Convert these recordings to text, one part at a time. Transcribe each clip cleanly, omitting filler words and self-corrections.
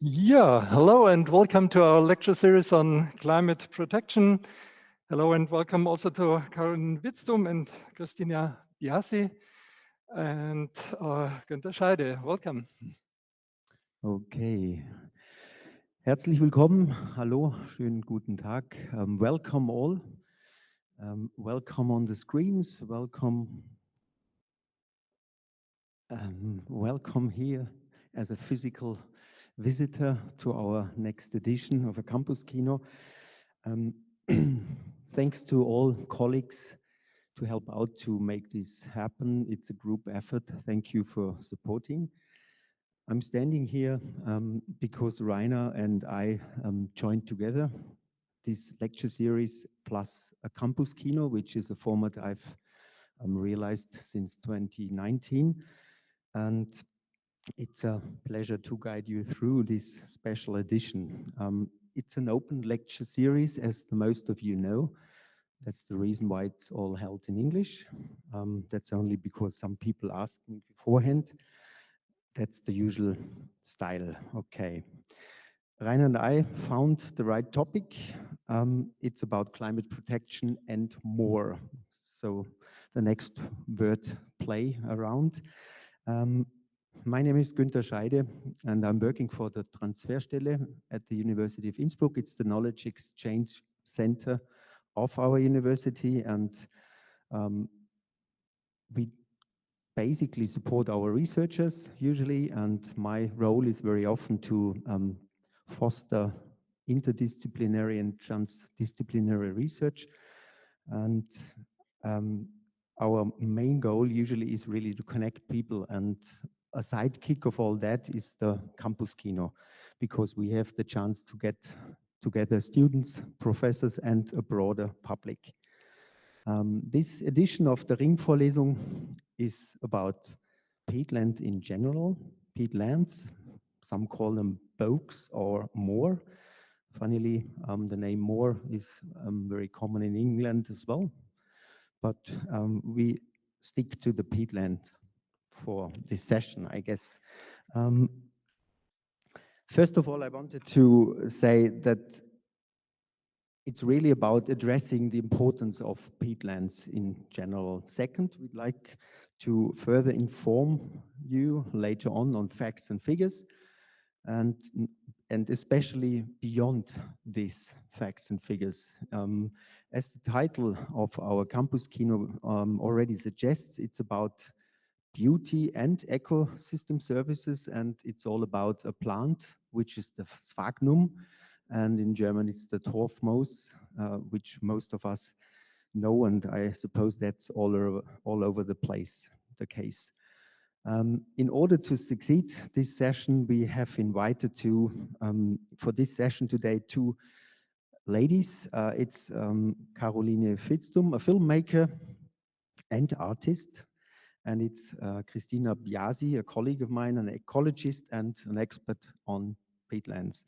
Yeah, hello and welcome to our lecture series on climate protection. Hello and welcome also to Karin Vitzthum and Christina Biasi and Günther Scheide. Welcome. Okay. Herzlich willkommen. Hallo, schönen guten Tag. Welcome all. Welcome on the screens. Welcome here as a physical visitor to our next edition of a campusKino. Thanks to all colleagues to help out to make this happen. It's a group effort. Thank you for supporting. I'm standing here because Rainer and I joined together this lecture series plus a campusKino, which is a format I've realized since 2019. And it's a pleasure to guide you through this special edition. It's an open lecture series, as most of you know. That's the reason why it's all held in English. That's only because some people asked me beforehand. That's the usual style. Okay. Rainer and I found the right topic. It's about climate protection and more. So the next word play around. My name is Günther Scheide, and I'm working for the Transferstelle at the University of Innsbruck. It's the knowledge exchange center of our university, and we basically support our researchers usually, and my role is very often to foster interdisciplinary and transdisciplinary research. And our main goal usually is really to connect people, and a sidekick of all that is the campusKino, because we have the chance to get together students, professors, and a broader public. This edition of the Ringvorlesung is about peatland in general, peatlands. Some call them bogs or moor. Funnily, the name moor is very common in England as well. But we stick to the peatland for this session, I guess. First of all, I wanted to say that it's really about addressing the importance of peatlands in general. Second, we'd like to further inform you later on facts and figures, and especially beyond these facts and figures. As the title of our campusKino already suggests, it's about beauty and ecosystem services, and it's all about a plant, which is the Sphagnum, and in German it's the Torfmoos, which most of us know, and I suppose that's all over the place the case. In order to succeed this session, we have invited for this session today, two ladies. It's Caroline Vitzthum, a filmmaker and artist, and it's Christina Biasi, a colleague of mine, an ecologist and an expert on peatlands.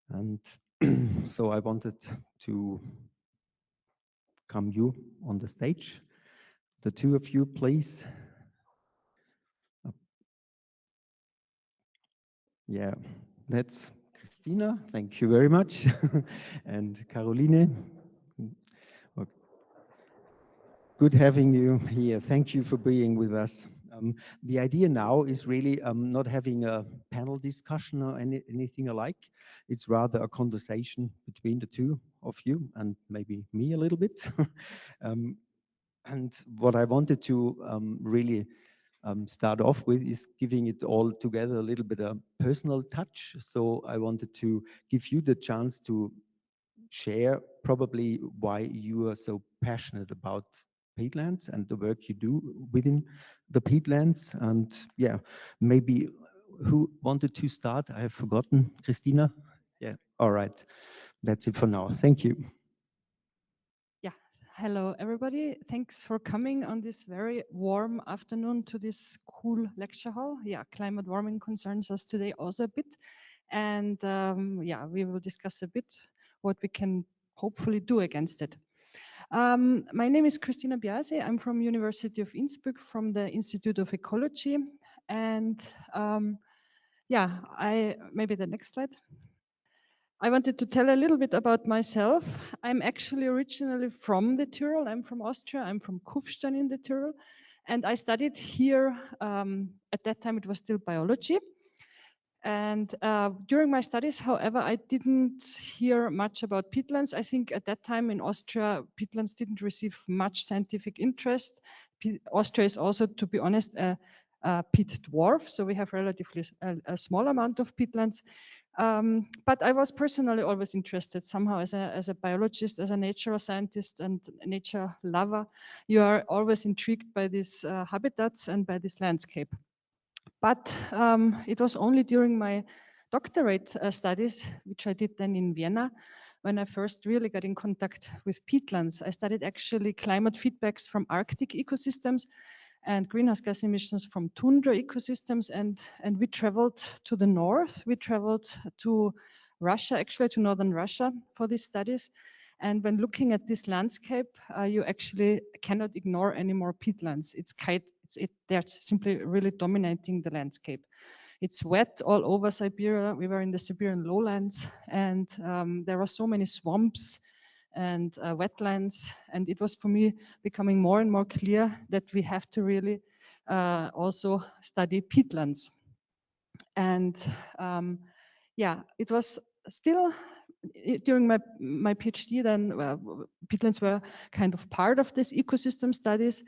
And so I wanted to come you on the stage. The two of you, please. Yeah, that's Christina. Thank you very much. And Caroline. Good having you here. Thank you for being with us. The idea now is really not having a panel discussion or anything alike. It's rather a conversation between the two of you and maybe me a little bit. And what I wanted to really start off with is giving it all together a little bit of personal touch. So I wanted to give you the chance to share probably why you are so passionate about peatlands and the work you do within the peatlands. And yeah, maybe who wanted to start? I have forgotten. Christina? Yeah, all right. That's it for now. Thank you. Yeah, hello everybody. Thanks for coming on this very warm afternoon to this cool lecture hall. Yeah, climate warming concerns us today also a bit. And yeah, we will discuss a bit what we can hopefully do against it. My name is Christina Biasi. I'm from University of Innsbruck, from the Institute of Ecology. And yeah, maybe the next slide. I wanted to tell a little bit about myself. I'm actually originally from the Tyrol. I'm from Austria. I'm from Kufstein in the Tyrol. And I studied here, at that time it was still biology. And during my studies, however, I didn't hear much about peatlands. I think at that time in Austria, peatlands didn't receive much scientific interest. Austria is also, to be honest, a peat dwarf, so we have relatively a small amount of peatlands. But I was personally always interested somehow as a biologist, as a natural scientist and nature lover. You are always intrigued by these habitats and by this landscape. But it was only during my doctorate studies, which I did then in Vienna, when I first really got in contact with peatlands. I studied actually climate feedbacks from Arctic ecosystems and greenhouse gas emissions from tundra ecosystems. And we traveled to the north. We traveled to Russia, actually to northern Russia for these studies. And when looking at this landscape, you actually cannot ignore any more peatlands. They're simply really dominating the landscape. It's wet all over Siberia. We were in the Siberian lowlands, and there are so many swamps and wetlands. And it was for me becoming more and more clear that we have to really also study peatlands. And yeah, it was still during my PhD then, peatlands were kind of part of this ecosystem studies.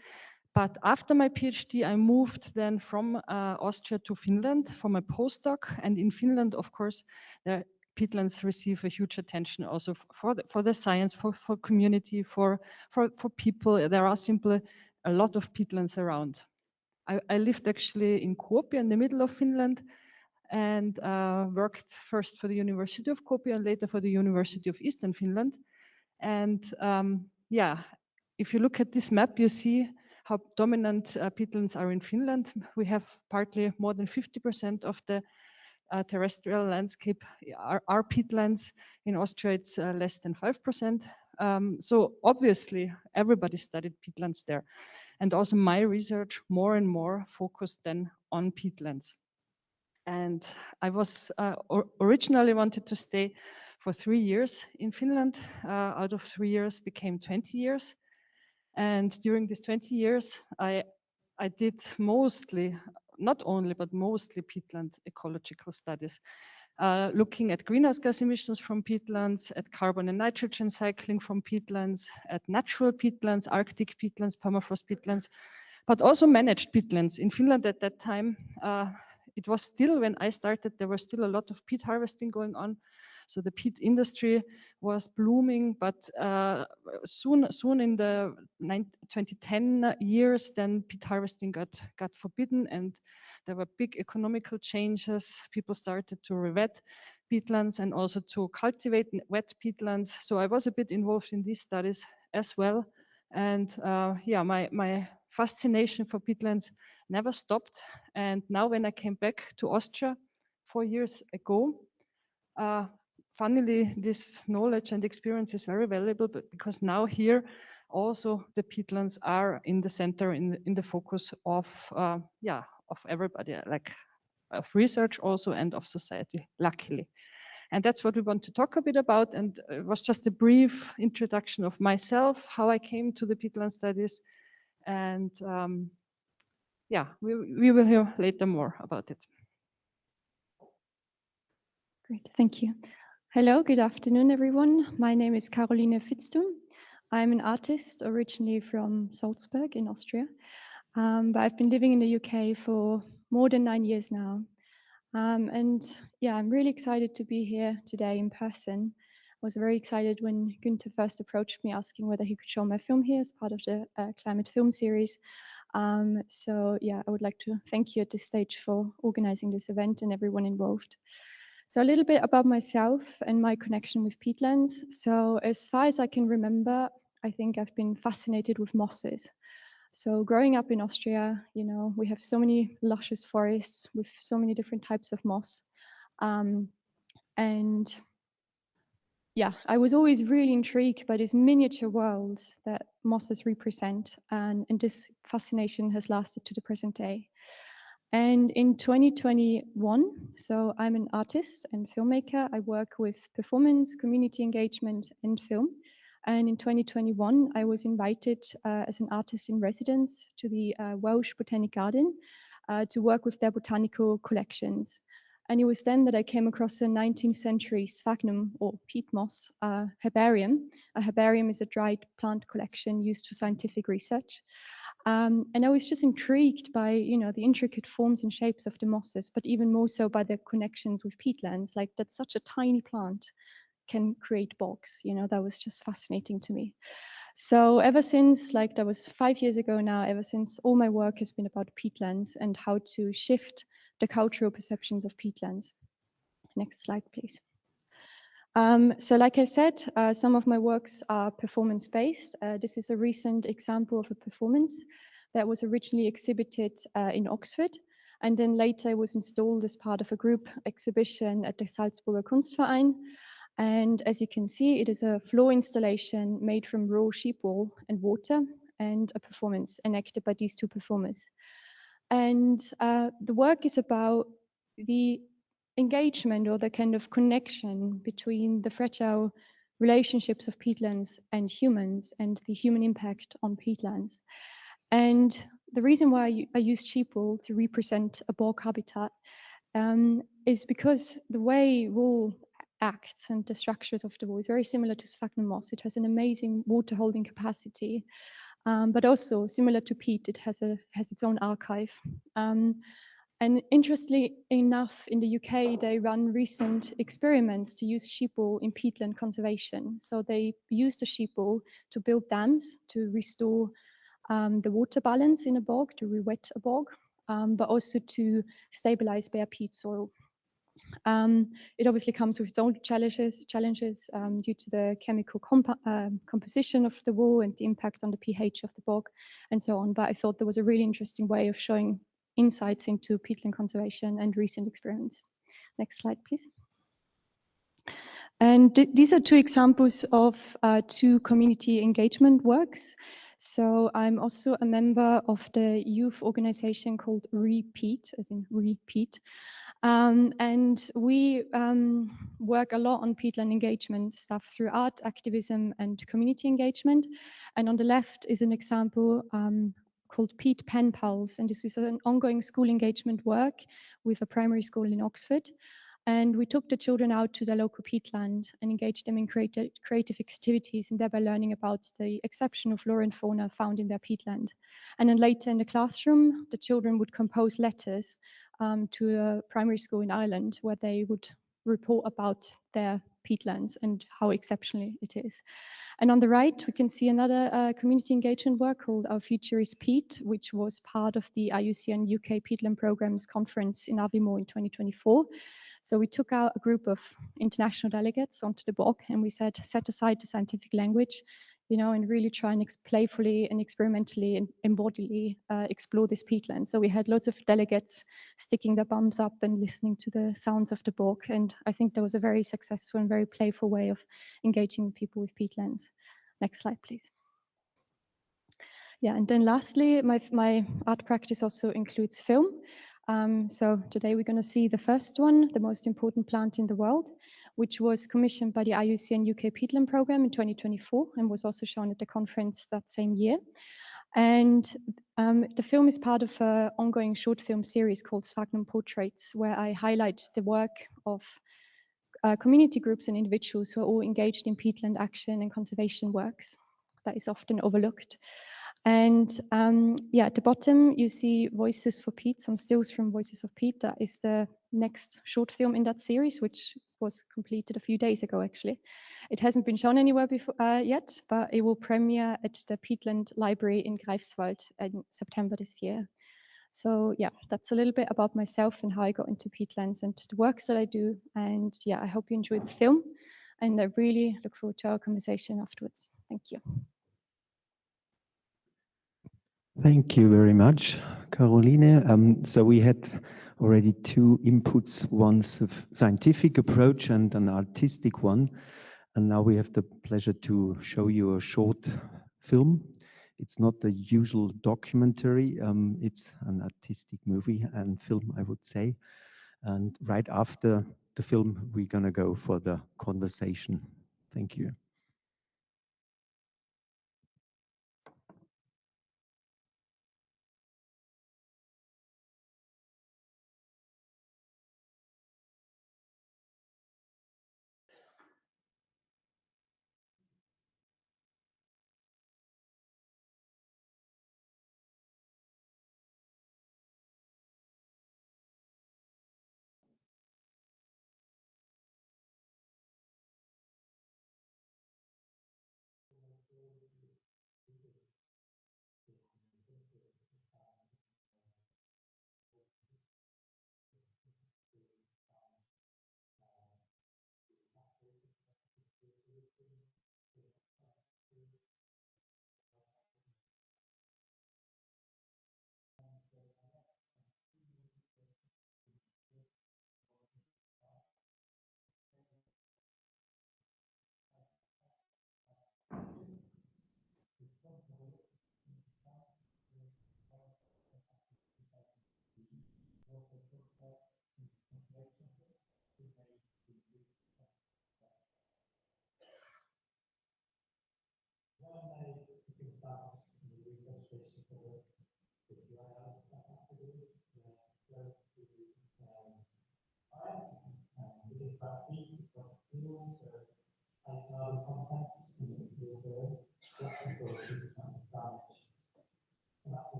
But after my PhD, I moved then from Austria to Finland for my postdoc. And in Finland, of course, the peatlands receive a huge attention also for the science, for community, for people. There are simply a lot of peatlands around. I lived actually in Kuopio in the middle of Finland, and worked first for the University of Kuopio and later for the University of Eastern Finland. And yeah, if you look at this map, you see how dominant peatlands are in Finland. We have partly more than 50% of the terrestrial landscape are peatlands. In Austria, it's less than 5%. So obviously, everybody studied peatlands there. And also my research more and more focused then on peatlands. And I was originally wanted to stay for 3 years in Finland. Out of 3 years became 20 years. And during these 20 years, I did mostly, not only, but mostly peatland ecological studies, looking at greenhouse gas emissions from peatlands, at carbon and nitrogen cycling from peatlands, at natural peatlands, Arctic peatlands, permafrost peatlands, but also managed peatlands. In Finland at that time, it was still, when I started, there was still a lot of peat harvesting going on. So the peat industry was blooming, but soon in the 2010 years, then peat harvesting got forbidden, and there were big economical changes. People started to rewet peatlands and also to cultivate wet peatlands. So I was a bit involved in these studies as well. And yeah, my fascination for peatlands never stopped. And now when I came back to Austria 4 years ago, funnily, this knowledge and experience is very valuable, but because now here also the peatlands are in the center, in the focus of everybody, like of research also and of society, luckily. And that's what we want to talk a bit about. And it was just a brief introduction of myself, how I came to the peatland studies. And yeah, we will hear later more about it. Great, thank you. Hello, good afternoon, everyone. My name is Caroline Vitzthum. I'm an artist originally from Salzburg in Austria, but I've been living in the UK for more than 9 years now. And yeah, I'm really excited to be here today in person. I was very excited when Günther first approached me asking whether he could show my film here as part of the climate film series. So yeah, I would like to thank you at this stage for organizing this event and everyone involved. So a little bit about myself and my connection with peatlands. So as far as I can remember, I think I've been fascinated with mosses. So growing up in Austria, you know, we have so many luscious forests with so many different types of moss. And yeah, I was always really intrigued by these miniature worlds that mosses represent. And this fascination has lasted to the present day. And in 2021, so I'm an artist and filmmaker. I work with performance, community engagement, and film. And in 2021, I was invited as an artist in residence to the Welsh Botanic Garden to work with their botanical collections. And it was then that I came across a 19th century sphagnum or peat moss herbarium. A herbarium is a dried plant collection used for scientific research. And I was just intrigued by, the intricate forms and shapes of the mosses, but even more so by their connections with peatlands. Like that such a tiny plant can create bogs, that was just fascinating to me. So ever since, like that was 5 years ago now, ever since all my work has been about peatlands and how to shift the cultural perceptions of peatlands. Next slide, please. So like I said, some of my works are performance-based. This is a recent example of a performance that was originally exhibited in Oxford, and then later was installed as part of a group exhibition at the Salzburger Kunstverein. And as you can see, it is a floor installation made from raw sheep wool and water, and a performance enacted by these two performers. And the work is about the engagement or the kind of connection between the fragile relationships of peatlands and humans and the human impact on peatlands. And the reason why I used sheep wool to represent a bog habitat is because the way wool acts and the structures of the wool is very similar to sphagnum moss. It has an amazing water holding capacity. But also similar to peat, it has its own archive. And interestingly enough, in the UK, they run recent experiments to use sheep wool in peatland conservation. So they use the sheep wool to build dams to restore the water balance in a bog, to rewet a bog, but also to stabilize bare peat soil. It obviously comes with its own challenges due to the chemical composition of the wool and the impact on the pH of the bog and so on. But I thought there was a really interesting way of showing insights into peatland conservation and recent experiments. Next slide, please. And these are two examples of two community engagement works. So I'm also a member of the youth organization called Repeat, as in repeat. And we work a lot on peatland engagement stuff through art, activism, and community engagement. And on the left is an example called Peat Pen Pals. And this is an ongoing school engagement work with a primary school in Oxford. And we took the children out to the local peatland and engaged them in creative activities, and thereby learning about the exceptional flora and fauna found in their peatland. And then later in the classroom, the children would compose letters to a primary school in Ireland, where they would report about their peatlands and how exceptional it is. And on the right, we can see another community engagement work called Our Future is Peat, which was part of the IUCN UK Peatland Programmes conference in Aviemore in 2024. So we took out a group of international delegates onto the bog, and we said, set aside the scientific language, and really try and playfully and experimentally and embodily explore this peatland. So we had lots of delegates sticking their bums up and listening to the sounds of the bog. And I think that was a very successful and very playful way of engaging people with peatlands. Next slide, please. Yeah, and then lastly, my art practice also includes film. So today we're going to see the first one, the most important plant in the world, which was commissioned by the IUCN UK Peatland Programme in 2024 and was also shown at the conference that same year. And the film is part of an ongoing short film series called Sphagnum Portraits, where I highlight the work of community groups and individuals who are all engaged in peatland action and conservation works that is often overlooked. And yeah, at the bottom, you see Voices for Peat, some stills from Voices of Peat. That is the next short film in that series, which was completed a few days ago, actually. It hasn't been shown anywhere before yet, but it will premiere at the Peatland Library in Greifswald in September this year. So yeah, that's a little bit about myself and how I got into peatlands and the works that I do. And yeah, I hope you enjoy the film. And I really look forward to our conversation afterwards. Thank you. Thank you very much, Caroline. So we had already two inputs, one's a scientific approach and an artistic one. And now we have the pleasure to show you a short film. it's not the usual documentary. It's an artistic movie and film, I would say. And right after the film, we're going to go for the conversation. Thank you.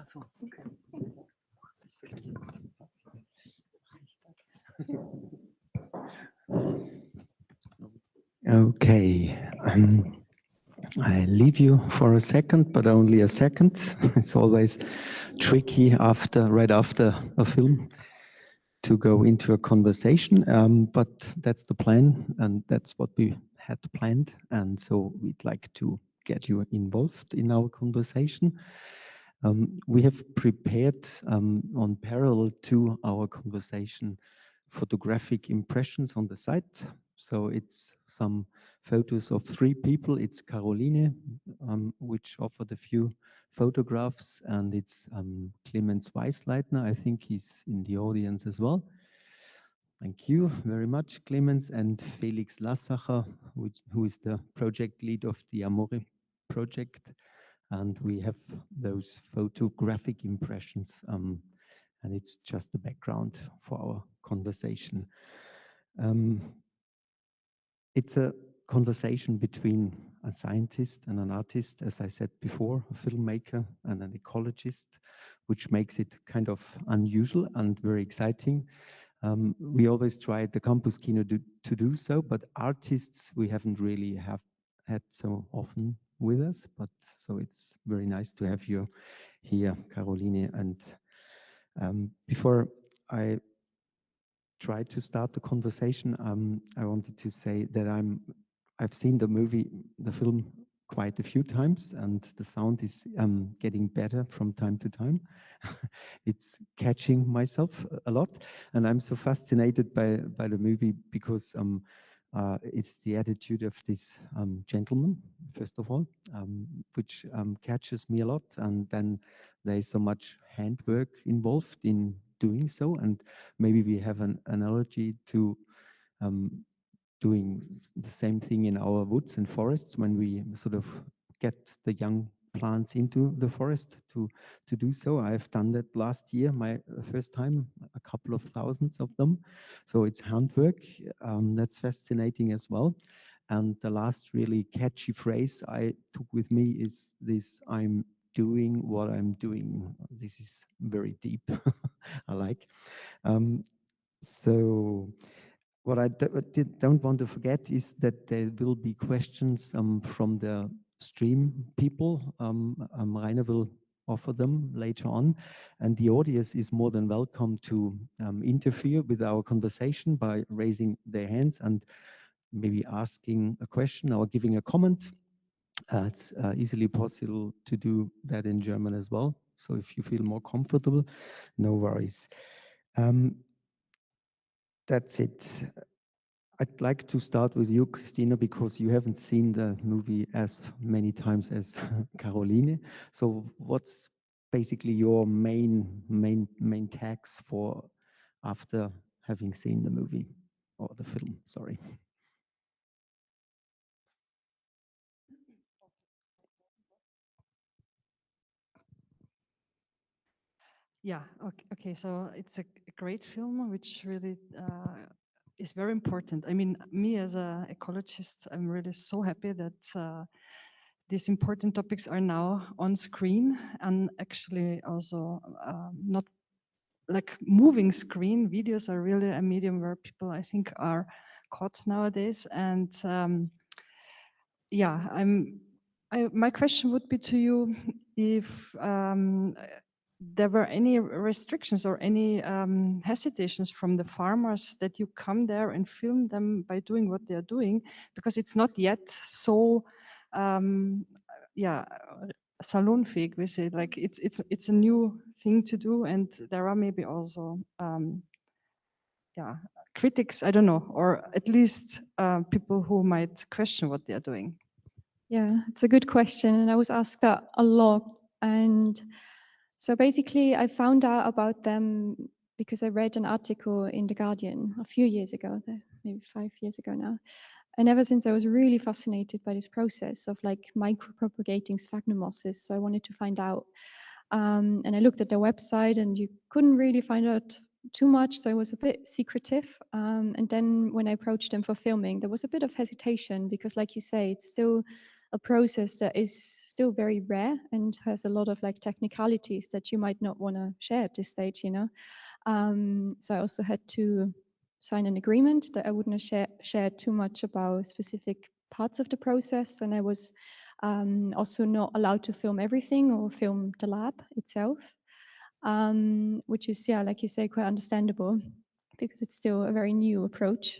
So, okay. Okay, I leave you for a second, but only a second. It's always tricky right after a film to go into a conversation, but that's the plan, and that's what we had planned, and so we'd like to get you involved in our conversation. We have prepared on parallel to our conversation photographic impressions on the site. So it's some photos of 3 people. It's Caroline, which offered a few photographs, and it's Clemens Weisleitner. I think he's in the audience as well. Thank you very much, Clemens, and Felix Lassacher, who is the project lead of the Amore project. And we have those photographic impressions, and it's just the background for our conversation. It's a conversation between a scientist and an artist, as I said before, a filmmaker and an ecologist, which makes it kind of unusual and very exciting. We always try at the campusKino to do so, but artists we haven't really had so often with us, but so it's very nice to have you here, Caroline. And before I try to start the conversation, I wanted to say that I've seen the film quite a few times, and the sound is getting better from time to time. It's catching myself a lot, and I'm so fascinated by the movie because it's the attitude of this gentleman, first of all, which catches me a lot, and then there is so much handwork involved in doing so, and maybe we have an analogy to doing the same thing in our woods and forests when we sort of get the young plants into the forest to do so. I've done that last year, my first time, a couple of thousands of them. So it's handwork. That's fascinating as well. And the last really catchy phrase I took with me is this: I'm doing what I'm doing. This is very deep. I like. So what I don't want to forget is that there will be questions from the stream people. Rainer will offer them later on, and the audience is more than welcome to interfere with our conversation by raising their hands and maybe asking a question or giving a comment. It's easily possible to do that in German as well. So if you feel more comfortable, no worries. That's it. I'd like to start with you, Christina, because you haven't seen the movie as many times as Caroline. So what's basically your main tags for after having seen the movie or the film, sorry. Yeah, okay, so it's a great film, which really is very important. I mean, me as an ecologist, I'm really so happy that these important topics are now on screen and actually also not like moving screen. Videos are really a medium where people, I think, are caught nowadays. And yeah, my question would be to you if there were any restrictions or any hesitations from the farmers that you come there and film them by doing what they are doing, because it's not yet so yeah, salonfähig, we say, like it's a new thing to do, and there are maybe also yeah, critics, I don't know, or at least people who might question what they are doing. Yeah, it's a good question, and I was asked that a lot. And so basically, I found out about them because I read an article in The Guardian a few years ago, maybe 5 years ago now. And ever since, I was really fascinated by this process of like micropropagating sphagnum mosses. So I wanted to find out. And I looked at their website, and you couldn't really find out too much, so it was a bit secretive. And then when I approached them for filming, there was a bit of hesitation because, like you say, it's still a process that is still very rare and has a lot of like technicalities that you might not want to share at this stage, you know. So I also had to sign an agreement that I wouldn't share too much about specific parts of the process, and I was also not allowed to film everything or film the lab itself, which is, yeah, like you say, quite understandable because it's still a very new approach.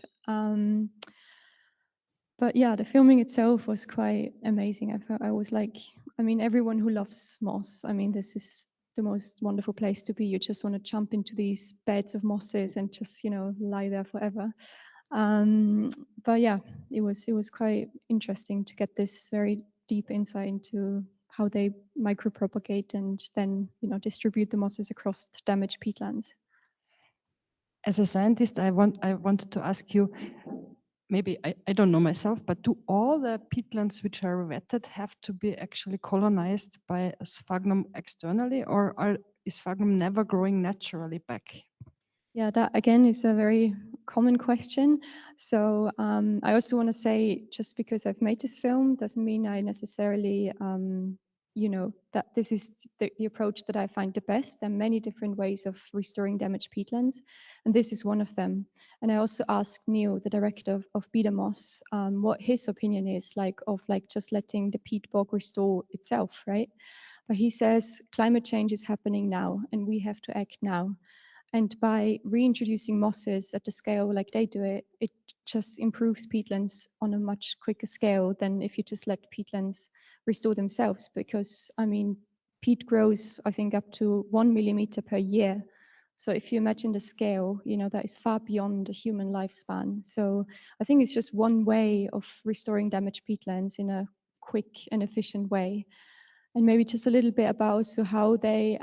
But yeah, the filming itself was quite amazing. I was like, I mean, everyone who loves moss, I mean, this is the most wonderful place to be. You just want to jump into these beds of mosses and just, you know, lie there forever. But yeah, it was quite interesting to get this very deep insight into how they micropropagate and then, you know, distribute the mosses across the damaged peatlands. As a scientist, I wanted to ask you, maybe I don't know myself, but do all the peatlands which are wetted have to be actually colonized by sphagnum externally, or is sphagnum never growing naturally back? Yeah, that again is a very common question. So I also want to say, just because I've made this film doesn't mean I necessarily you know, that this is the approach that I find the best. There are many different ways of restoring damaged peatlands, and this is one of them. And I also asked Neil, the director of BDMOS, what his opinion is of just letting the peat bog restore itself, right? But he says climate change is happening now, and we have to act now. And by reintroducing mosses at the scale like they do it, it just improves peatlands on a much quicker scale than if you just let peatlands restore themselves. Because, I mean, peat grows, I think, up to 1 millimeter per year. So if you imagine the scale, you know, that is far beyond the human lifespan. So I think it's just one way of restoring damaged peatlands in a quick and efficient way. And maybe just a little bit about also how they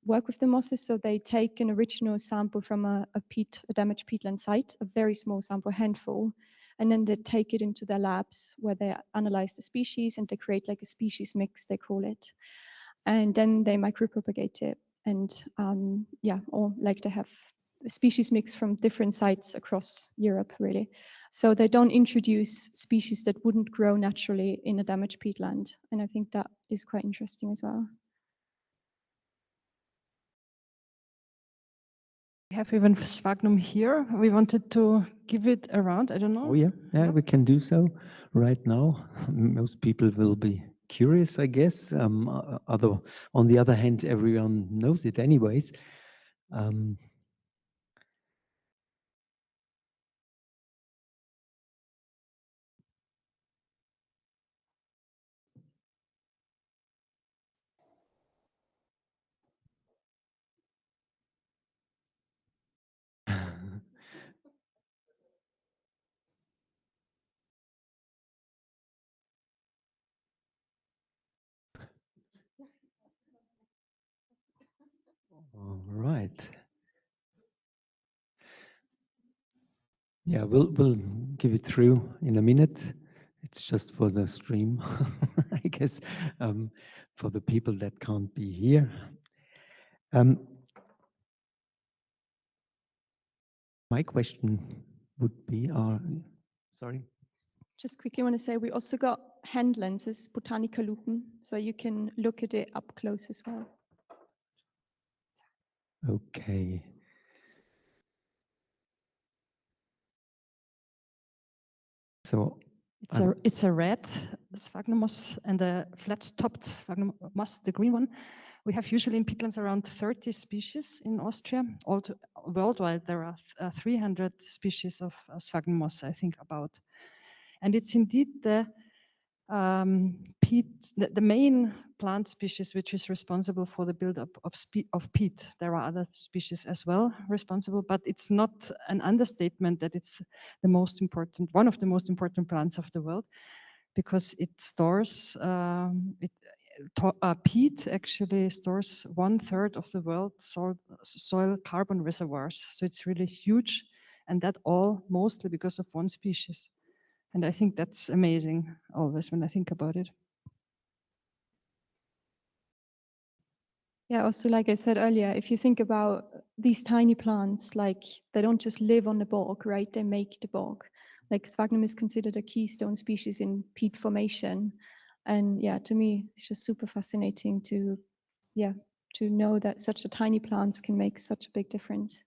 work with the mosses. So they take an original sample from a damaged peatland site, a very small sample, handful, and then they take it into their labs where they analyze the species and they create like a species mix, they call it. And then they micropropagate it. And or like they have a species mix from different sites across Europe, really. So they don't introduce species that wouldn't grow naturally in a damaged peatland. And I think that is quite interesting as well. We have even Sphagnum here. We wanted to give it a round. I don't know. Oh yeah, we can do so right now. Most people will be curious, I guess. On the other hand, everyone knows it anyways. All right. Yeah, we'll give it through in a minute. It's just for the stream, I guess, for the people that can't be here. My question would be, sorry. Just quickly want to say we also got hand lenses, Botanikerlupen, so you can look at it up close as well. Okay. So it's a red sphagnum moss and a flat-topped sphagnum moss, the green one. We have usually in peatlands around 30 species in Austria. Worldwide, there are 300 species of sphagnum moss, I think about. And it's indeed the main plant species which is responsible for the buildup of peat. There are other species as well responsible, but it's not an understatement that it's the most important, one of the most important plants of the world, because it stores peat actually stores 1/3 of the world's soil carbon reservoirs. So it's really huge, and that all mostly because of one species. And I think that's amazing always when I think about it. Yeah, also like I said earlier, if you think about these tiny plants, like they don't just live on the bog, right? They make the bog. Like Sphagnum is considered a keystone species in peat formation. And yeah, to me, it's just super fascinating to know that such a tiny plants can make such a big difference.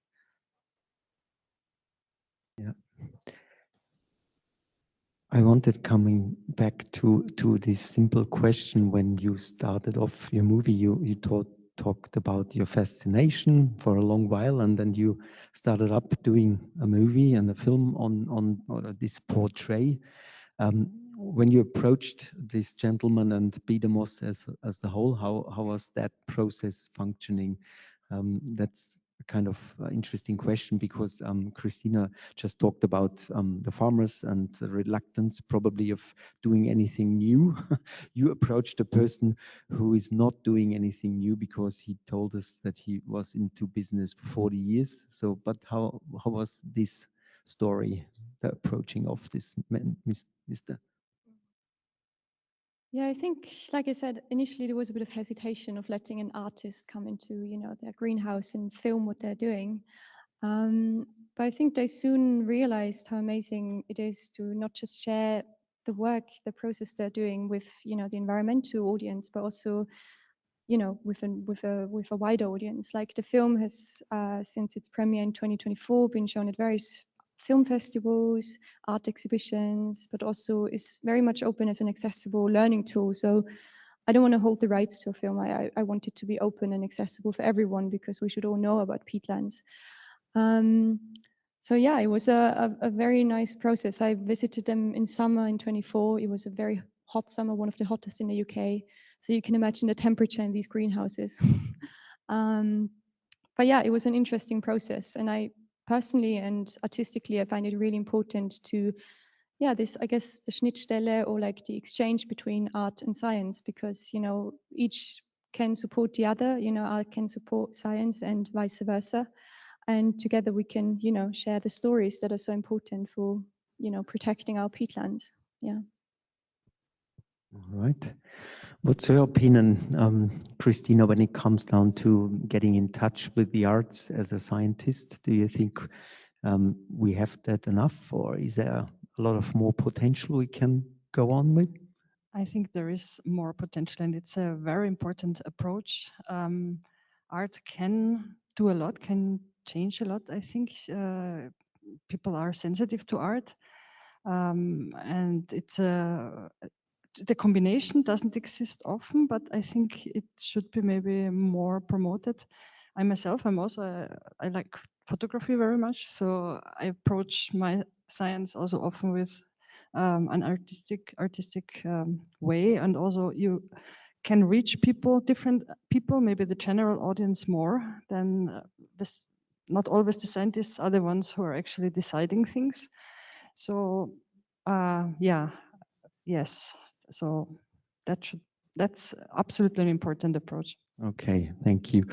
Yeah. I wanted coming back to this simple question. When you started off your movie, you talked about your fascination for a long while, and then you started up doing a movie and a film on this portrait. When you approached this gentleman and BDMOS as the whole, how was that process functioning? That's a kind of interesting question, because Christina just talked about the farmers and the reluctance probably of doing anything new. You approached a person who is not doing anything new because he told us that he was into business for 40 years. So, but how was this story, the approaching of this man, Mr.? Yeah, I think, like I said, initially there was a bit of hesitation of letting an artist come into, their greenhouse and film what they're doing. But I think they soon realized how amazing it is to not just share the work, the process they're doing with, the environmental audience, but also, with a wider audience. Like the film has, since its premiere in 2024, been shown at various film festivals, art exhibitions, but also is very much open as an accessible learning tool. So I don't want to hold the rights to a film. I want it to be open and accessible for everyone, because we should all know about peatlands. So yeah, it was a very nice process. I visited them in summer in 24. It was a very hot summer, one of the hottest in the UK. So you can imagine the temperature in these greenhouses. But yeah, it was an interesting process. And I personally and artistically, I find it really important to, this, I guess, the Schnittstelle, or like the exchange between art and science, because, each can support the other, art can support science and vice versa. And together we can, share the stories that are so important for, protecting our peatlands. Yeah. All right. What's your opinion, Christina, when it comes down to getting in touch with the arts as a scientist? Do you think we have that enough, or is there a lot of more potential we can go on with? I think there is more potential, and it's a very important approach. Art can do a lot, can change a lot. I think people are sensitive to art, and it's the combination doesn't exist often, but I think it should be maybe more promoted. I myself, I like photography very much, so I approach my science also often with an artistic way, and also you can reach people, different people, maybe the general audience more than this. Not always the scientists are the ones who are actually deciding things. So yes. So that's absolutely an important approach. Okay, thank you.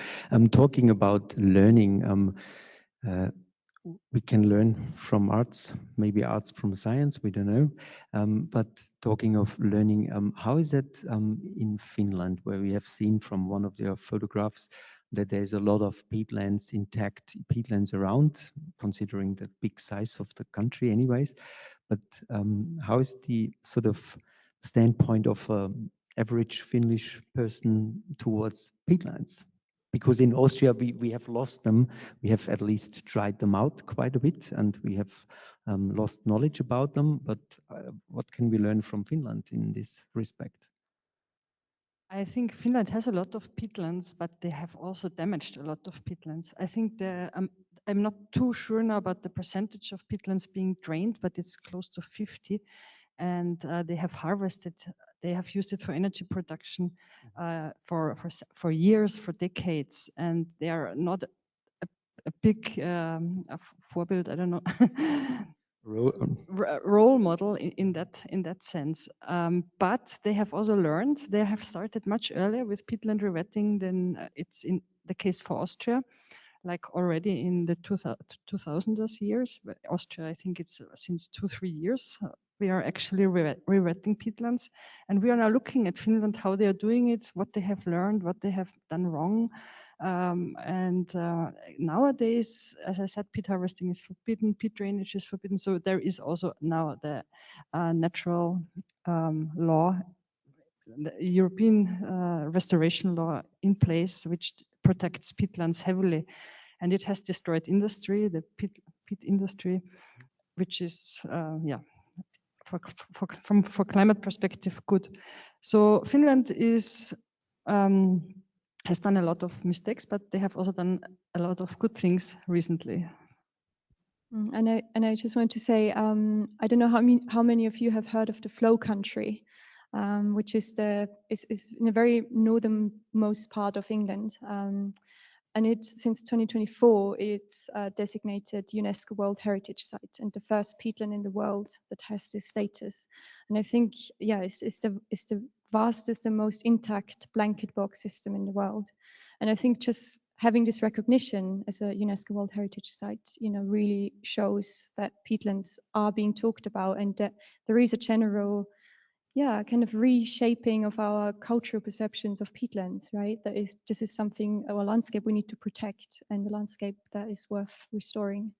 Talking about learning, we can learn from arts, maybe arts from science, we don't know. But talking of learning, how is it in Finland, where we have seen from one of their photographs that there's a lot of peatlands, intact peatlands around, considering the big size of the country anyways. But how is the sort of standpoint of average Finnish person towards peatlands? Because in Austria, we have lost them. We have at least tried them out quite a bit, and we have lost knowledge about them. But what can we learn from Finland in this respect? I think Finland has a lot of peatlands, but they have also damaged a lot of peatlands. I think I'm not too sure now about the percentage of peatlands being drained, but it's close to 50. And they have harvested, they have used it for energy production for years, for decades, and they are not a big Vorbild, I don't know, role model in that sense. But they have also learned, they have started much earlier with peatland rewetting than it's in the case for Austria. Like already in the 2000s years, but Austria, I think it's since 2-3 years, we are actually rewetting peatlands. And we are now looking at Finland, how they are doing it, what they have learned, what they have done wrong. Nowadays, as I said, peat harvesting is forbidden, peat drainage is forbidden. So there is also now the natural law, the European restoration law in place, which protects peatlands heavily, and it has destroyed industry, the peat industry, which is for climate perspective good. So Finland is has done a lot of mistakes, but they have also done a lot of good things recently. And I just want to say, I don't know how many of you have heard of the Flow country, which is in a very northernmost part of England. And since 2024, it's a designated UNESCO World Heritage Site and the first peatland in the world that has this status. And I think, it's the vastest and most intact blanket box system in the world. And I think just having this recognition as a UNESCO World Heritage Site, really shows that peatlands are being talked about, and that there is a general kind of reshaping of our cultural perceptions of peatlands, right? This is something, a landscape we need to protect, and a landscape that is worth restoring.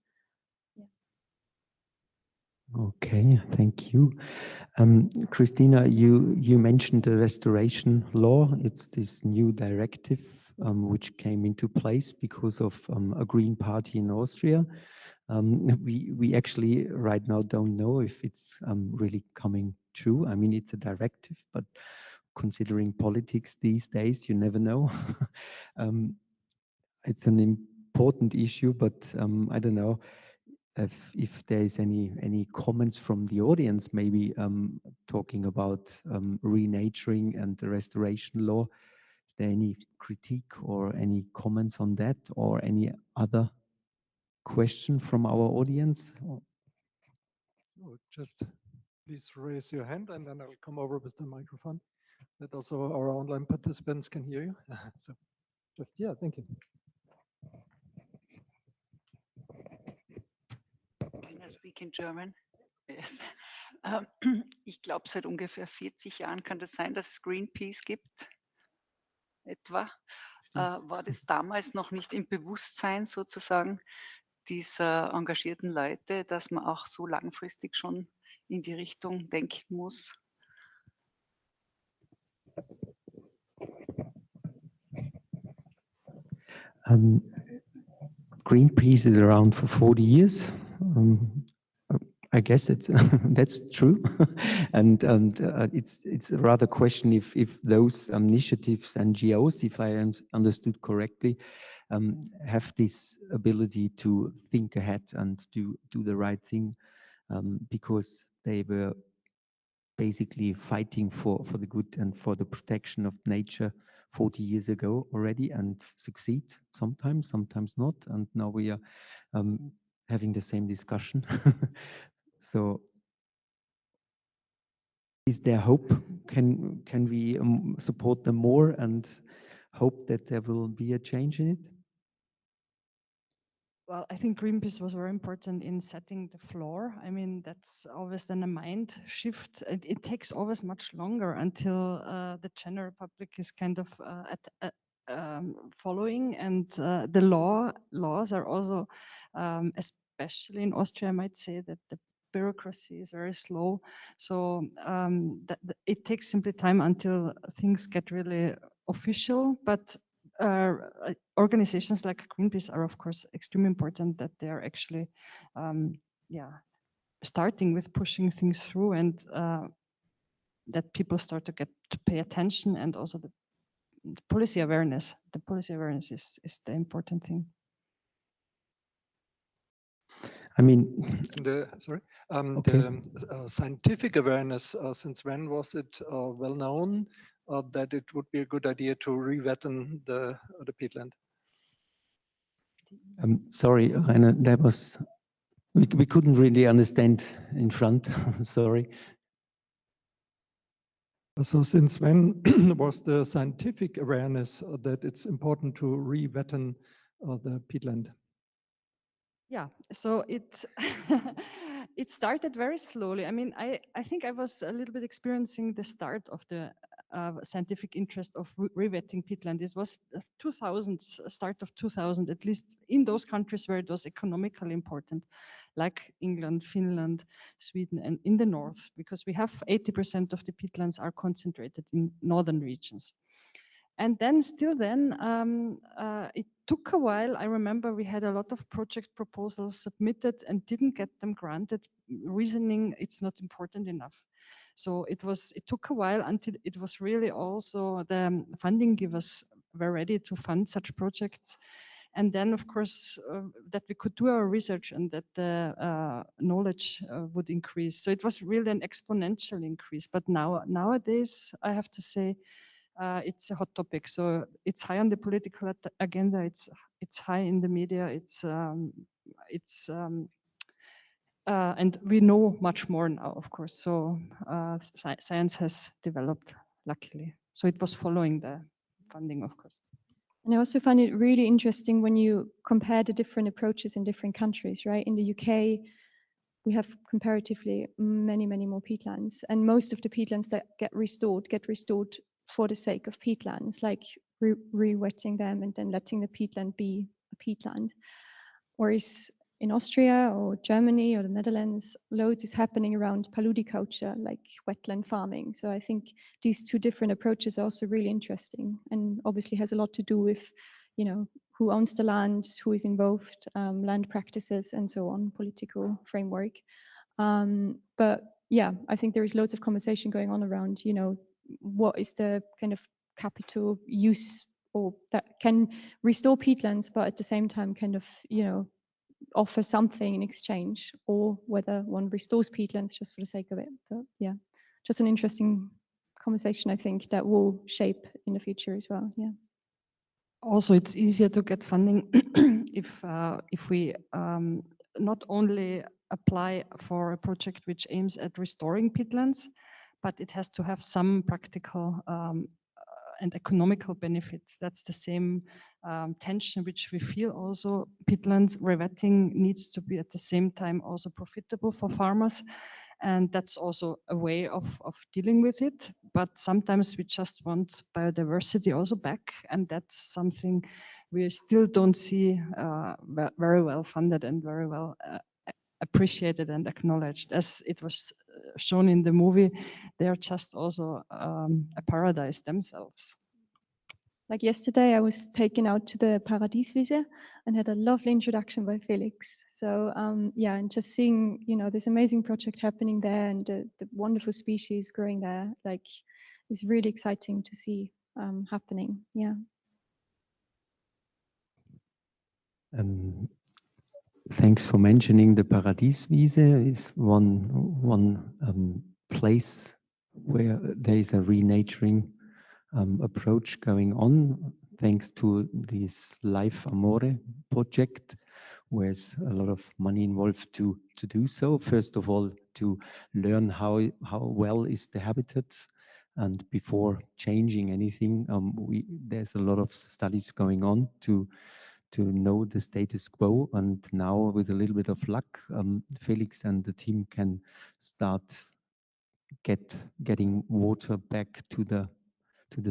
Yeah. Okay, thank you. Christina, you mentioned the restoration law. It's this new directive which came into place because of a Green Party in Austria. We actually right now don't know if it's really coming true. I mean, it's a directive, but considering politics these days, you never know. It's an important issue, but I don't know if there is any comments from the audience, maybe talking about renaturing and the restoration law. Is there any critique or any comments on that, or any other question from our audience? So just please raise your hand and then I'll come over with the microphone that also our online participants can hear you. So just, yeah, thank you. Can I speak in German? Yes. Ich glaube, seit ungefähr 40 Jahren kann das sein, dass es Greenpeace gibt, etwa. War das damals noch nicht im Bewusstsein sozusagen dieser engagierten Leute, dass man auch so langfristig schon in die Richtung denken muss? Greenpeace is around for 40 years. I guess it's that's true, and it's a rather question if those initiatives, NGOs, if I understood correctly, have this ability to think ahead and do the right thing, because they were basically fighting for the good and for the protection of nature 40 years ago already, and succeed sometimes, sometimes not, and now we are having the same discussion. So is there hope? Can we support them more and hope that there will be a change in it? Well, I think Greenpeace was very important in setting the floor. I mean, that's always then a mind shift. It takes always much longer until the general public is kind of following, and the laws are also, especially in Austria, I might say that the bureaucracy is very slow. So it takes simply time until things get really official, but organizations like Greenpeace are of course extremely important, that they are actually starting with pushing things through, and that people start to get to pay attention, and also the policy awareness. The policy awareness is the important thing. I mean, sorry, okay. the scientific awareness, since when was it well known that it would be a good idea to rewetten the peatland? Sorry, Rainer, that was, we couldn't really understand in front. Sorry. So since when was the scientific awareness that it's important to rewetten the peatland? Yeah, so it it started very slowly. I mean, I think I was a little bit experiencing the start of the scientific interest of rewetting peatland. This was 2000, start of 2000, at least in those countries where it was economically important, like England, Finland, Sweden, and in the north, because we have 80% of the peatlands are concentrated in northern regions. And then still then, it took a while. I remember we had a lot of project proposals submitted and didn't get them granted, reasoning it's not important enough. So it took a while until it was really also the funding givers were ready to fund such projects. And then, of course, that we could do our research and that the knowledge would increase. So it was really an exponential increase. But nowadays, I have to say, it's a hot topic. So it's high on the political agenda. It's high in the media. And we know much more now, of course. So science has developed, luckily. So it was following the funding, of course. And I also find it really interesting when you compare the different approaches in different countries, right? In the UK, we have comparatively many more peatlands, and most of the peatlands that get restored for the sake of peatlands, like rewetting them and then letting the peatland be a peatland. Whereas in Austria or Germany or the Netherlands, loads is happening around paludiculture, like wetland farming. So I think these two different approaches are also really interesting, and obviously has a lot to do with, you know, who owns the land, who is involved, land practices, and so on, political framework. But yeah, I think there is loads of conversation going on around, you know, what is the kind of capital use or that can restore peatlands, but at the same time kind of, you know, offer something in exchange, or whether one restores peatlands just for the sake of it. But yeah, just an interesting conversation, I think, that will shape in the future as well. Yeah. Also, it's easier to get funding if we not only apply for a project which aims at restoring peatlands, but it has to have some practical and economical benefits. That's the same tension which we feel also. Peatlands rewetting needs to be at the same time also profitable for farmers. And that's also a way of dealing with it. But sometimes we just want biodiversity also back. And that's something we still don't see very well funded and very well appreciated and acknowledged. As it was shown in the movie, they are just also a paradise themselves. Like yesterday, I was taken out to the Paradieswiese and had a lovely introduction by Felix. So yeah, and just seeing, you know, this amazing project happening there and the wonderful species growing there, like, is really exciting to see happening. Yeah. Thanks for mentioning the Paradieswiese. Is one place where there is a renaturing approach going on, thanks to this Life Amore project, where there's a lot of money involved to do so. First of all, to learn how well is the habitat, and before changing anything, there's a lot of studies going on to know the status quo. And now, with a little bit of luck, Felix and the team can start getting water back to the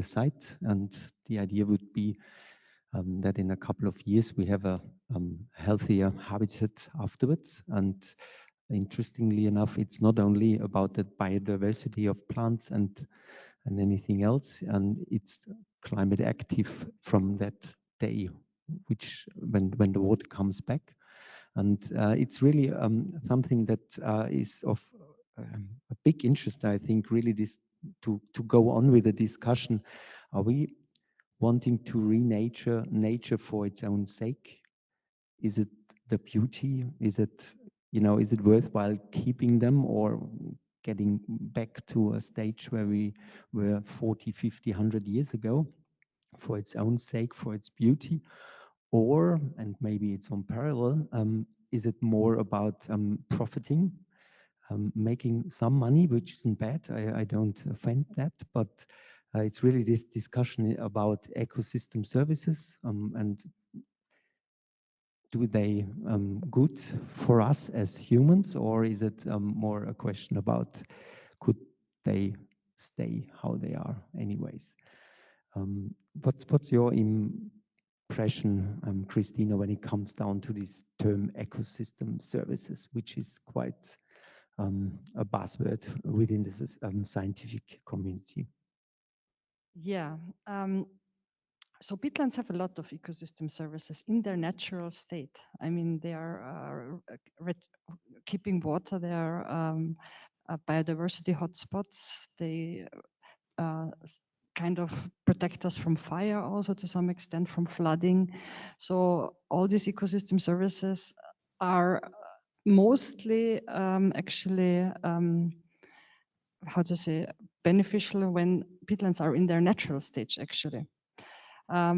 site. And the idea would be that in a couple of years we have a healthier habitat afterwards. And interestingly enough, it's not only about the biodiversity of plants and anything else, and it's climate active from that day, which when the water comes back. And it's really something that is of a big interest, I think, really this to go on with the discussion. Are we wanting to renature nature for its own sake? Is it the beauty? Is it, you know, is it worthwhile keeping them, or getting back to a stage where we were 40, 50, 100 years ago for its own sake, for its beauty? Or, and maybe it's on parallel, is it more about profiting, making some money, which isn't bad, I don't offend that, but it's really this discussion about ecosystem services, and do they good for us as humans, or is it more a question about could they stay how they are anyways? What's your impression, Christina, when it comes down to this term ecosystem services, which is quite a buzzword within the scientific community? Yeah. So peatlands have a lot of ecosystem services in their natural state. I mean, they are keeping water, they are biodiversity hotspots. They kind of protect us from fire, also to some extent from flooding. So all these ecosystem services are mostly actually, how to say, beneficial when peatlands are in their natural stage, actually. A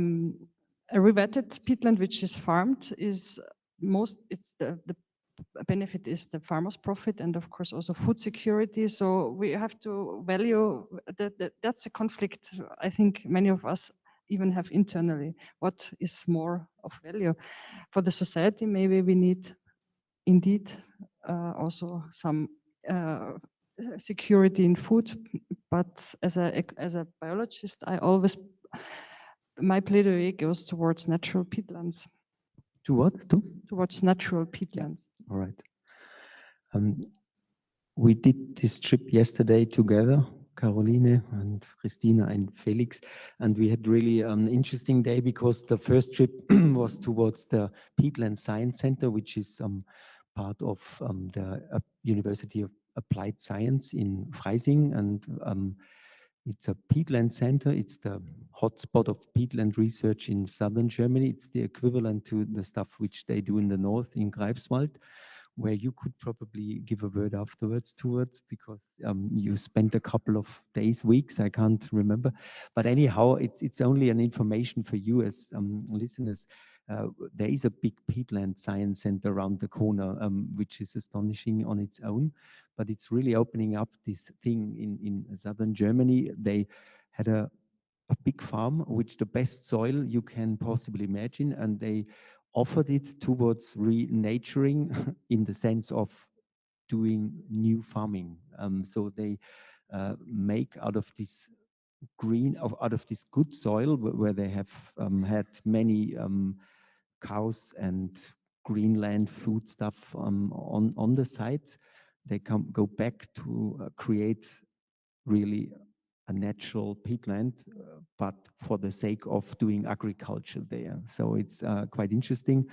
rewetted peatland which is farmed is the benefit is the farmer's profit, and of course also food security. So we have to value that's a conflict I think many of us even have internally. What is more of value for the society? Maybe we need indeed also some security in food, but as a biologist, my plaidoyer goes towards natural peatlands. To what? Towards natural peatlands. All right. We did this trip yesterday together, Caroline and Christina and Felix, and we had really an interesting day because the first trip was towards the Peatland Science Center, which is part of the University of Applied Science in Freising, and it's a peatland center. It's the hotspot of peatland research in southern Germany. It's the equivalent to the stuff which they do in the north in Greifswald, where you could probably give a word afterwards towards, because you spent a couple of days, weeks, I can't remember. But anyhow, it's only an information for you as listeners. There is a big peatland science center around the corner, which is astonishing on its own, but it's really opening up this thing in southern Germany. They had a big farm, which the best soil you can possibly imagine, and they offered it towards renaturing in the sense of doing new farming. So they make out of this out of this good soil where they have had many cows and greenland food stuff on the site. They go back to create really a natural peatland, but for the sake of doing agriculture there. So it's quite interesting